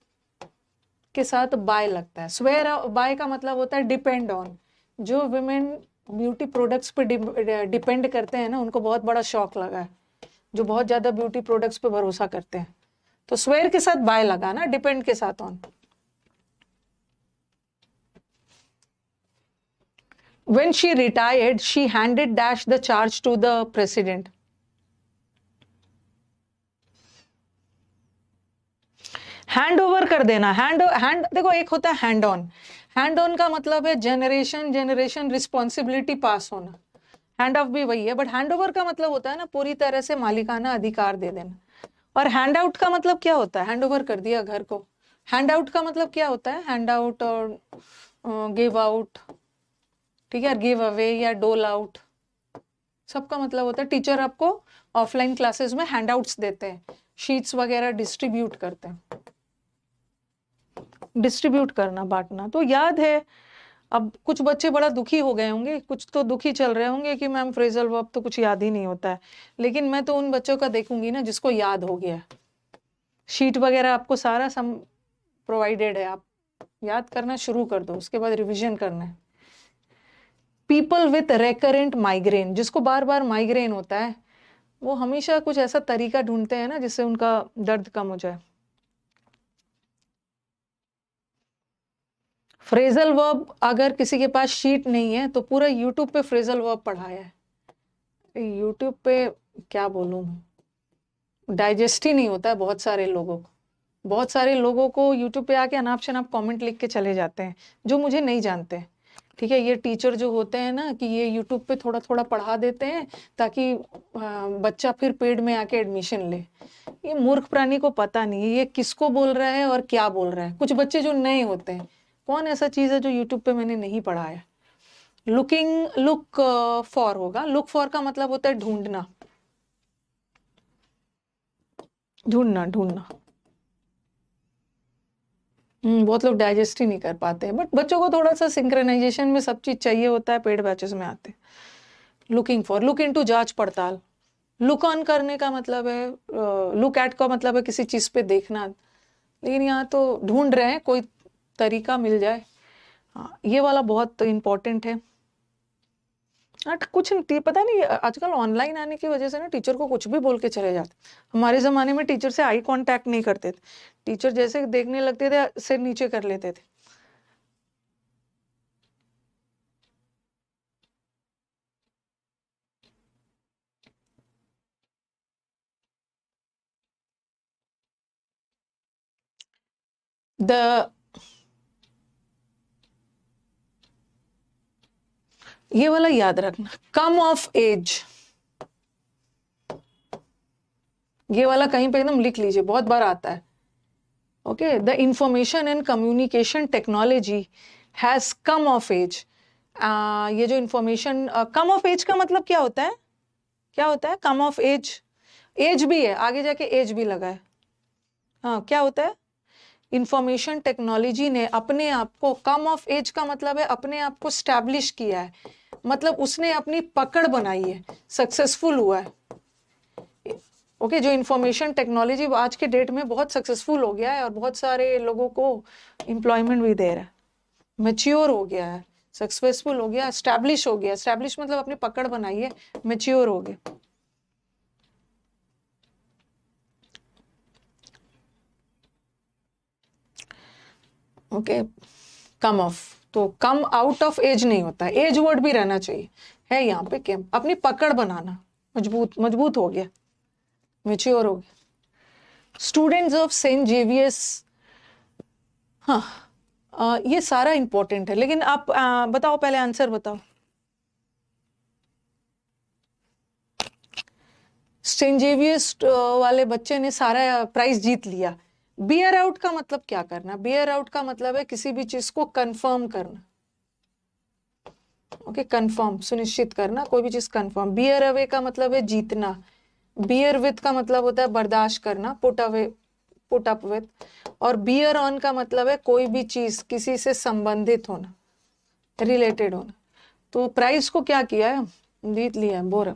के साथ बाय लगता है। स्वेयर बाय का मतलब होता है डिपेंड ऑन। जो विमेन ब्यूटी प्रोडक्ट्स पे डिपेंड करते हैं ना, उनको बहुत बड़ा शॉक लगा है, जो बहुत ज्यादा ब्यूटी प्रोडक्ट्स पे भरोसा करते हैं। तो स्वेयर के साथ बाय लगा ना, डिपेंड के साथ on. When she retired, she handed dash the charge to the president। Hand over कर देना। हैंड देखो, एक होता है हैंड ऑन। हैंड ऑन का मतलब है जनरेशन रिस्पॉन्सिबिलिटी पास होना। हैंड ऑफ भी वही है, बट हैंड ओवर का मतलब होता है ना पूरी तरह से मालिकाना अधिकार दे देना। और हैंड आउट का मतलब क्या होता है? हैंड ओवर कर दिया घर को। हैंड आउट का मतलब क्या होता है? हैंड आउट और गिव आउट, ठीक है, गिव अवे या डोल आउट, सबका मतलब होता है। टीचर आपको ऑफलाइन क्लासेस में हैंडआउट्स देते हैं, शीट्स वगैरह डिस्ट्रीब्यूट करते हैं। डिस्ट्रीब्यूट करना, बांटना तो याद है। अब कुछ बच्चे बड़ा दुखी हो गए होंगे, कुछ तो दुखी चल रहे होंगे कि मैम फ्रेजल वर्ब तो कुछ याद ही नहीं होता है। लेकिन मैं तो उन बच्चों का देखूंगी ना जिसको याद हो गया। शीट वगैरह आपको सारा सम प्रोवाइडेड है, आप याद करना शुरू कर दो, उसके बाद रिविजन करना है। पीपल विथ रेकरेंट माइग्रेन, जिसको बार बार माइग्रेन होता है, वो हमेशा कुछ ऐसा तरीका ढूंढते हैं ना जिससे उनका दर्द कम हो जाए। फ्रेजल वर्ब, अगर किसी के पास शीट नहीं है तो पूरा यूट्यूब पे फ्रेजल वर्ब पढ़ाया है। यूट्यूब पे क्या बोलूं, डाइजेस्ट ही नहीं होता है बहुत सारे लोगों को। बहुत सारे लोगों को यूट्यूब पे आके अनाप शनाप कमेंट लिख के चले जाते हैं, जो मुझे नहीं जानते। ठीक है, ये टीचर जो होते हैं ना कि ये यूट्यूब पे थोड़ा थोड़ा पढ़ा देते हैं ताकि बच्चा फिर पेड में आके एडमिशन ले। ये मूर्ख प्राणी को पता नहीं है ये किसको बोल रहा है और क्या बोल रहा है। कुछ बच्चे जो नए होते हैं, कौन ऐसा चीज है जो यूट्यूब पे मैंने नहीं पढ़ा है? लुक फॉर होगा। लुक फॉर का मतलब होता है ढूंढना, ढूंढना। बहुत लोग डाइजेस्ट ही नहीं कर पाते हैं, बट बच्चों को थोड़ा सा सिंक्रोनाइजेशन में सब चीज चाहिए होता है, पेड बैचेस में आते हैं। लुकिंग फॉर, लुक इनटू जांच पड़ताल। लुक ऑन करने का मतलब है, लुक एट का मतलब है किसी चीज पे देखना। लेकिन यहाँ तो ढूंढ रहे हैं, कोई तरीका मिल जाए। हाँ, ये वाला बहुत इंपॉर्टेंट है। कुछ नहीं पता नहीं, आजकल ऑनलाइन आने की वजह से ना टीचर को कुछ भी बोल के चले जाते। हमारे जमाने में टीचर से आई कांटेक्ट नहीं करते थे, टीचर जैसे देखने लगते थे सिर नीचे कर लेते थे। द ये वाला याद रखना, कम ऑफ एज। ये वाला कहीं पे एकदम लिख लीजिए, बहुत बार आता है। Okay, the information and communication technology has come of age. ये जो इंफॉर्मेशन, कम ऑफ एज का मतलब क्या होता है? क्या होता है कम ऑफ एज? एज भी है, आगे जाके एज भी लगा है। हाँ, क्या होता है? इंफॉर्मेशन टेक्नोलॉजी ने अपने आप को, कम ऑफ एज का मतलब है अपने आप को स्टैब्लिश किया है, मतलब उसने अपनी पकड़ बनाई है, सक्सेसफुल हुआ है। ओके, जो इंफॉर्मेशन टेक्नोलॉजी आज के डेट में बहुत सक्सेसफुल हो गया है और बहुत सारे लोगों को एम्प्लॉयमेंट भी दे रहा है, मैच्योर हो गया है, सक्सेसफुल हो गया, स्टैब्लिश हो गया। स्टैब्लिश मतलब अपनी पकड़ बनाई है, मैच्योर हो गया। ओके, कम ऑफ, तो कम आउट ऑफ एज नहीं होता, एज वर्ड भी रहना चाहिए, है यहाँ पे कम। अपनी पकड़ बनाना, मजबूत मजबूत हो गया, मेच्योर हो गया। स्टूडेंट्स ऑफ सेंट जेवियर्स, हाँ ये सारा इंपॉर्टेंट है, लेकिन आप बताओ, पहले आंसर बताओ। सेंट जेवियर्स वाले बच्चे ने सारा प्राइज जीत लिया। बियर आउट का मतलब क्या करना? बियर आउट का मतलब है किसी भी चीज को कंफर्म करना। ओके, कंफर्म, सुनिश्चित करना, कोई भी चीज कंफर्म। बियर अवे का मतलब है जीतना। बियर विथ का मतलब होता है बर्दाश्त करना, put away, put up with. और बियर ऑन का मतलब है कोई भी चीज किसी से संबंधित होना, रिलेटेड होना। तो प्राइस को क्या किया है? जीत लिया है, bore.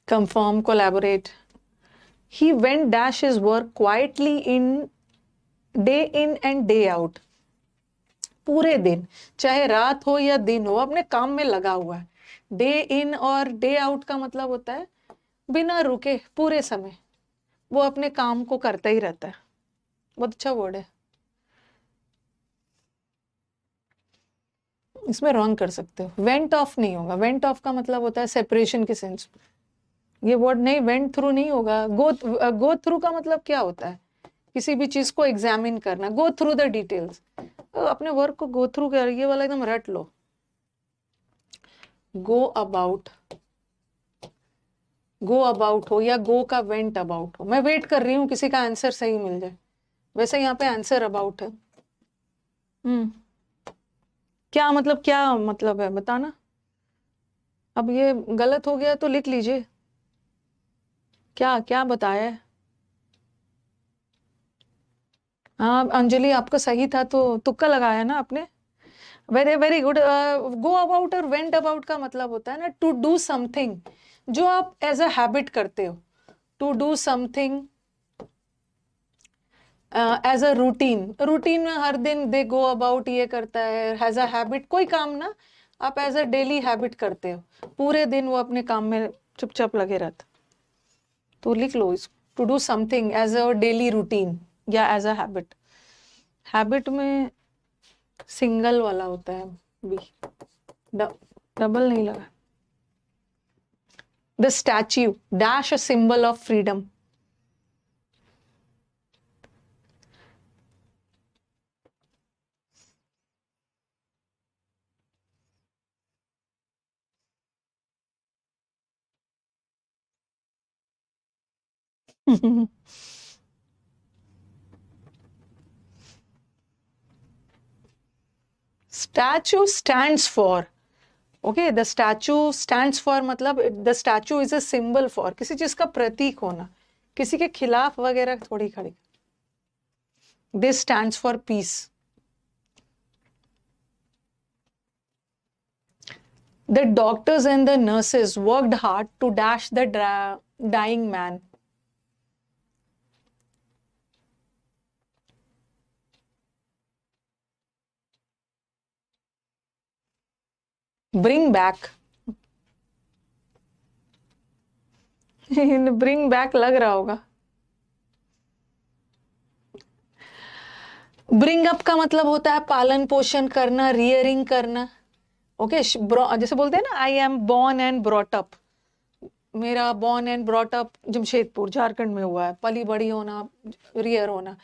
Confirm, collaborate. He went dash his work quietly in and day out. पूरे दिन, चाहे रात हो या दिन हो, अपने काम में लगा हुआ है। डे इन और डे आउट का मतलब होता है बिना रुके पूरे समय वो अपने काम को करता ही रहता है। बहुत अच्छा वर्ड है, इसमें रॉन्ग कर सकते हो। वेंट ऑफ नहीं होगा, वेंट ऑफ का मतलब होता है सेपरेशन के सेंस। ये वर्ड नहीं, वेंट थ्रू नहीं होगा। गो थ्रू का मतलब क्या होता है? किसी भी चीज को एग्जामिन करना, गो थ्रू द डिटेल्स। अपने वर्क को गो थ्रू कर, ये वाला एकदम रट लो। गो अबाउट, गो अबाउट हो या गो का वेंट अबाउट हो। मैं वेट कर रही हूँ किसी का आंसर सही मिल जाए, वैसे यहाँ पे आंसर अबाउट है। क्या मतलब, क्या मतलब है बताना। अब ये गलत हो गया तो लिख लीजिए, क्या क्या बताया है। हाँ अंजलि, आपका सही था, तो तुक्का लगाया ना आपने। Very very good. Go about और वेंट अबाउट का मतलब होता है ना टू डू समथिंग, जो आप एज अ हैबिट करते हो। To do something as a routine, routine में हर दिन दे गो अबाउट ये करता है। एज अ हैबिट, कोई काम ना आप एज अ डेली हैबिट करते हो, पूरे दिन वो अपने काम में चुपचाप लगे रहते, तो लिख लो इसको, to do something as a daily routine या एज अ हैबिट। हैबिट में सिंगल वाला होता है बी, डबल नहीं लगा। The statue dash a symbol of freedom. Statue stands for, okay, the statue stands for मतलब the statue is a symbol for, किसी चीज का प्रतीक होना, किसी के खिलाफ वगैरह थोड़ी खड़ी। This stands for peace. The doctors and the nurses worked hard to dash the dying man. Bring back, bring back लग रहा होगा। ब्रिंग अप का मतलब होता है पालन पोषण करना, रियरिंग करना। ओके, जैसे बोलते हैं ना, I am born and brought up. मेरा born and brought up Jamshedpur Jharkhand में हुआ है। पली बड़ी होना, रियर होना।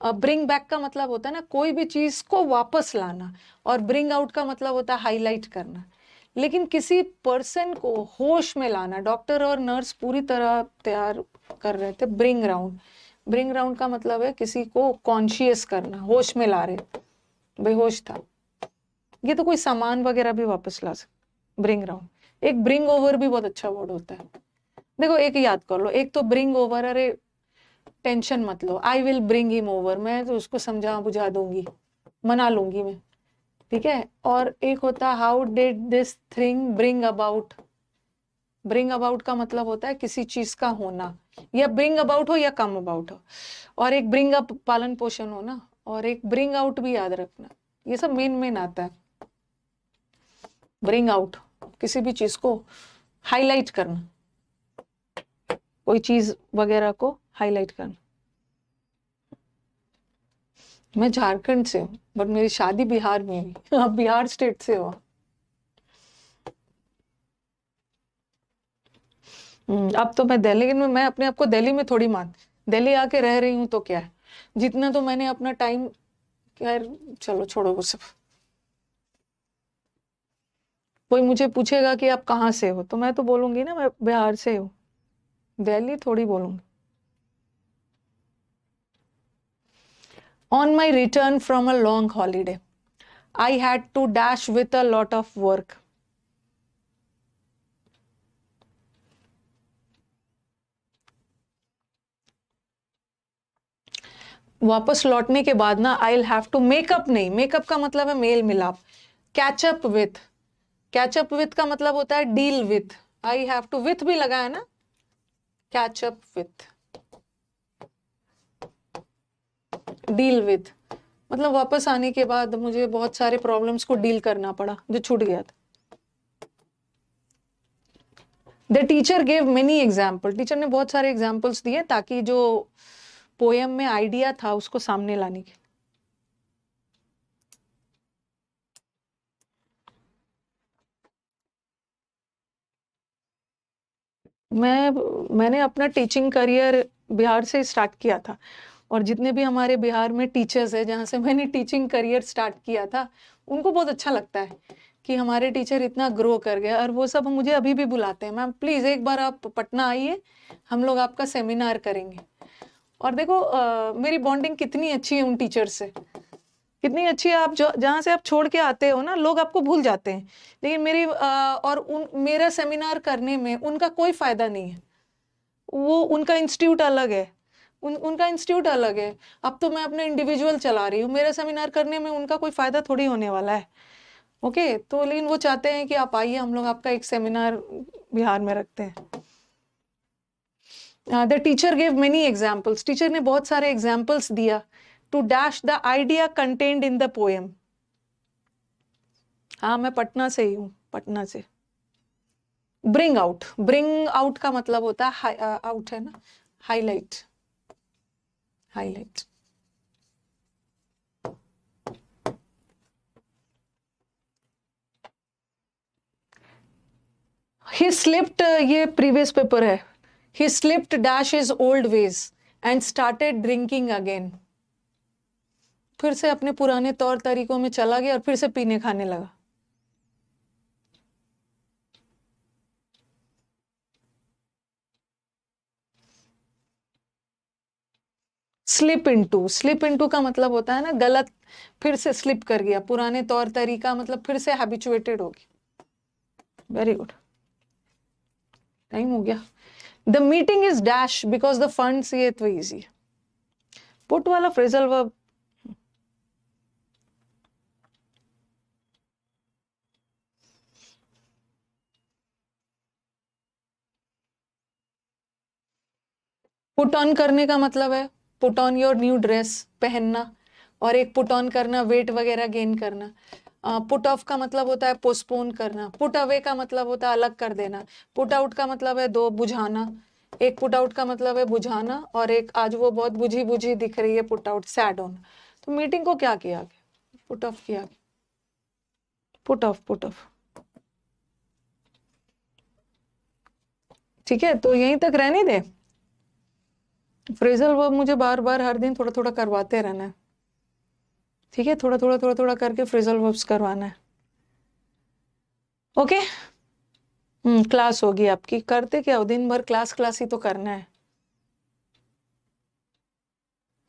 ब्रिंग बैक का मतलब होता है ना कोई भी चीज को वापस लाना, और ब्रिंग आउट का मतलब होता है हाईलाइट करना। लेकिन किसी पर्सन को होश में लाना, डॉक्टर और नर्स पूरी तरह तैयार कर रहे थे। ब्रिंग राउंड, ब्रिंग राउंड का मतलब है किसी को कॉन्शियस करना, होश में ला रहे, बेहोश था। ये तो कोई सामान वगैरह भी वापस ला सकते। Bring round. एक ब्रिंग ओवर भी बहुत अच्छा वर्ड होता है। देखो एक याद कर लो, एक तो ब्रिंग ओवर, अरे टेंशन मत लो, I will bring him over, मैं तो उसको समझा बुझा दूंगी, मना लूंगी मैं, ठीक है। और एक होता है how did this thing bring about. Bring about का मतलब होता है किसी चीज का होना, या ब्रिंग अबाउट हो या कम अबाउट हो। और एक ब्रिंग अप पालन पोषण हो ना, और एक ब्रिंग आउट भी याद रखना। ये सब मेन मेन आता है। ब्रिंग आउट किसी भी चीज को हाईलाइट करना, कोई चीज वगैरह को हाईलाइट करना। मैं झारखंड से हूँ बट मेरी शादी बिहार में हुई। आप बिहार स्टेट से हो। अब तो मैं दिल्ली, लेकिन मैं अपने आप को दिल्ली में थोड़ी मान, दिल्ली आके रह रही हूँ तो क्या है, जितना तो मैंने अपना टाइम, खैर चलो छोड़ो वो सब। कोई मुझे पूछेगा कि आप कहाँ से हो तो मैं तो बोलूंगी ना मैं बिहार से हूँ, दिल्ली थोड़ी बोलूंगी। On my return from a long holiday, I had to dash with a lot of work. वापस लौटने के बाद ना I will have to make up, नहीं मेकअप का मतलब है मेल मिलाप, कैचअप विथ, कैचअप विथ का मतलब होता है deal with, I have to with भी लगा है ना, कैचअप विथ, डील विथ मतलब वापस आने के बाद मुझे बहुत सारे प्रॉब्लम्स को डील करना पड़ा जो छूट गया था। The teacher gave many example, teacher ने बहुत सारे एग्जाम्पल्स दिए ताकि जो पोयम में आइडिया था उसको सामने लाने के। मैंने अपना टीचिंग करियर बिहार से स्टार्ट किया था, और जितने भी हमारे बिहार में टीचर्स हैं जहाँ से मैंने टीचिंग करियर स्टार्ट किया था उनको बहुत अच्छा लगता है कि हमारे टीचर इतना ग्रो कर गए, और वो सब मुझे अभी भी बुलाते हैं, मैम प्लीज़ एक बार आप पटना आइए, हम लोग आपका सेमिनार करेंगे। और देखो मेरी बॉन्डिंग कितनी अच्छी है उन टीचर से, कितनी अच्छी है। आप जो जहाँ से आप छोड़ के आते हो ना, लोग आपको भूल जाते हैं, लेकिन मेरा सेमिनार करने में उनका कोई फायदा नहीं है। वो उनका इंस्टीट्यूट अलग है, उनका इंस्टीट्यूट अलग है। अब तो मैं अपने इंडिविजुअल चला रही हूँ, मेरा सेमिनार करने में उनका कोई फायदा थोड़ी होने वाला है। ओके तो लेकिन वो चाहते हैं कि आप आइए, हम लोग आपका एक सेमिनार बिहार में रखते हैं। The teacher gave many examples, teacher ने बहुत सारे एग्जाम्पल्स दिया to dash the idea contained in the poem. हाँ मैं पटना से ही हूँ, पटना से। ब्रिंग आउट, ब्रिंग आउट का मतलब होता है आउट है ना, हाईलाइट, हाईलाइट। ही स्लिप्ड, ये प्रीवियस पेपर है, ही slipped dash his old veg and started drinking again. फिर से अपने पुराने तौर तरीकों में चला गया और फिर से पीने खाने लगा। स्लिप इनटू, स्लिप इनटू का मतलब होता है ना गलत, फिर से स्लिप कर गया, पुराने तौर तरीका मतलब फिर से हैबिचुएटेड हो गया। वेरी गुड, टाइम हो गया। The meeting is dash because the funds, ये तो इजी, पुट वाला फ्रेजल वर्ब। पुट ऑन करने का मतलब है put on your new dress, पहनना, और एक पुट ऑन करना वेट वगैरह गेन करना। पुट ऑफ का मतलब होता है पोस्टपोन करना, पुट अवे का मतलब होता है अलग कर देना, पुट आउट का मतलब है दो बुझाना, एक पुट आउट का मतलब है बुझाना, और एक आज वो बहुत बुझी बुझी दिख रही है, पुट आउट सैड होना। तो मीटिंग को क्या किया गया, पुट ऑफ किया, पुट ऑफ, पुट ऑफ। ठीक है तो यहीं तक रहने दे, फ्रेजल वर्ब मुझे बार बार हर दिन थोड़ा थोड़ा करवाते रहना है, ठीक है, थोड़ा थोड़ा थोड़ा थोड़ा करके फ्रेजल वर्ब्स करवाना है। ओके क्लास होगी आपकी, करते क्या हो दिन भर, क्लास क्लास ही तो करना है।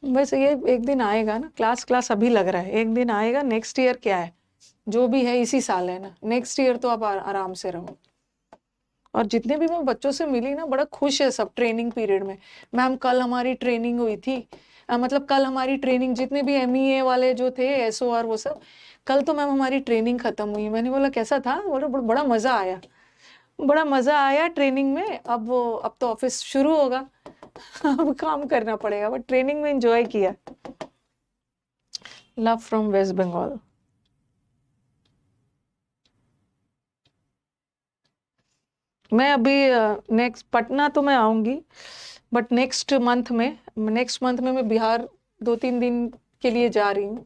वैसे ये एक दिन आएगा ना, क्लास क्लास अभी लग रहा है, एक दिन आएगा, नेक्स्ट ईयर क्या है, जो भी है इसी साल है ना, नेक्स्ट ईयर तो आप आराम से रहो। और जितने भी मैं बच्चों से मिली ना, बड़ा खुश है सब ट्रेनिंग पीरियड में। मैम कल हमारी ट्रेनिंग हुई थी, मतलब कल हमारी ट्रेनिंग, जितने भी MEA वाले जो थे, SOR वो सब, कल तो मैम हमारी ट्रेनिंग खत्म हुई। मैंने बोला कैसा था, बोला बड़ा मजा आया, बड़ा मजा आया ट्रेनिंग में। अब तो ऑफिस शुरू होगा, अब काम करना पड़ेगा, बट ट्रेनिंग में एंजॉय किया। Love from West Bengal. मैं अभी नेक्स्ट पटना तो मैं आऊंगी, बट नेक्स्ट मंथ में मैं बिहार 2-3 दिन के लिए जा रही हूँ।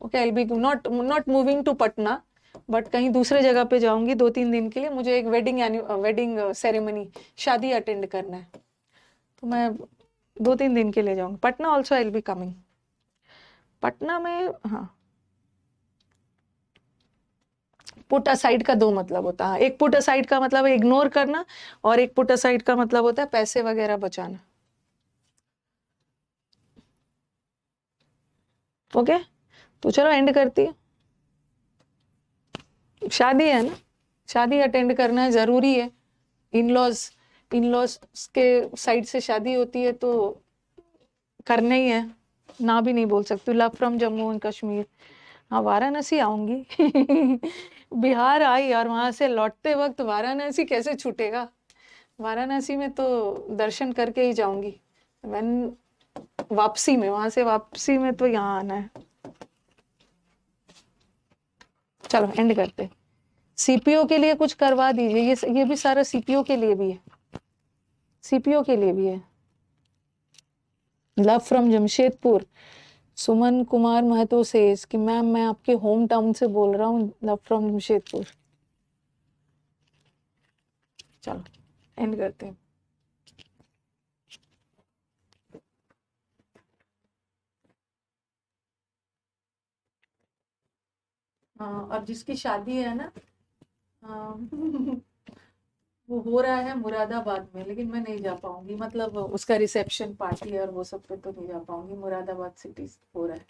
Okay, I be not moving to Patna, but कहीं दूसरे जगह पे जाऊंगी 2-3 दिन के लिए। मुझे एक वेडिंग सेरेमनी, शादी अटेंड करना है, तो मैं 2-3 दिन के लिए जाऊंगी Patna. Also I be coming Patna में। हाँ, पुट असाइड का 2 मतलब होता है। एक पुट असाइड का मतलब है इग्नोर करना, और एक पुट असाइड का मतलब होता है पैसे वगैरह बचाना। ओके, तो चलो एंड करती है। शादी है ना, शादी अटेंड करना जरूरी है। इन लॉज के साइड से शादी होती है तो करना ही है, ना भी नहीं बोल सकती। Love from Jammu and Kashmir. हाँ, वाराणसी आऊंगी। बिहार आई और वहां से लौटते वक्त वाराणसी कैसे छूटेगा। वाराणसी में तो दर्शन करके ही जाऊंगी। वापसी में, वहां से वापसी में तो यहाँ आना है। चलो एंड करते। सीपीओ के लिए कुछ करवा दीजिए। ये भी सारा सीपीओ के लिए भी है, सीपीओ के लिए भी है। Love from Jamshedpur. सुमन कुमार महतो से कि मैम मैं आपके होम टाउन से बोल रहा हूँ, लव फ्रॉम जमशेदपुर। चलो एंड करते हैं। और जिसकी शादी है ना, वो हो रहा है मुरादाबाद में, लेकिन मैं नहीं जा पाऊंगी। मतलब उसका रिसेप्शन पार्टी और वो सब पे तो नहीं जा पाऊंगी। मुरादाबाद सिटी हो रहा है।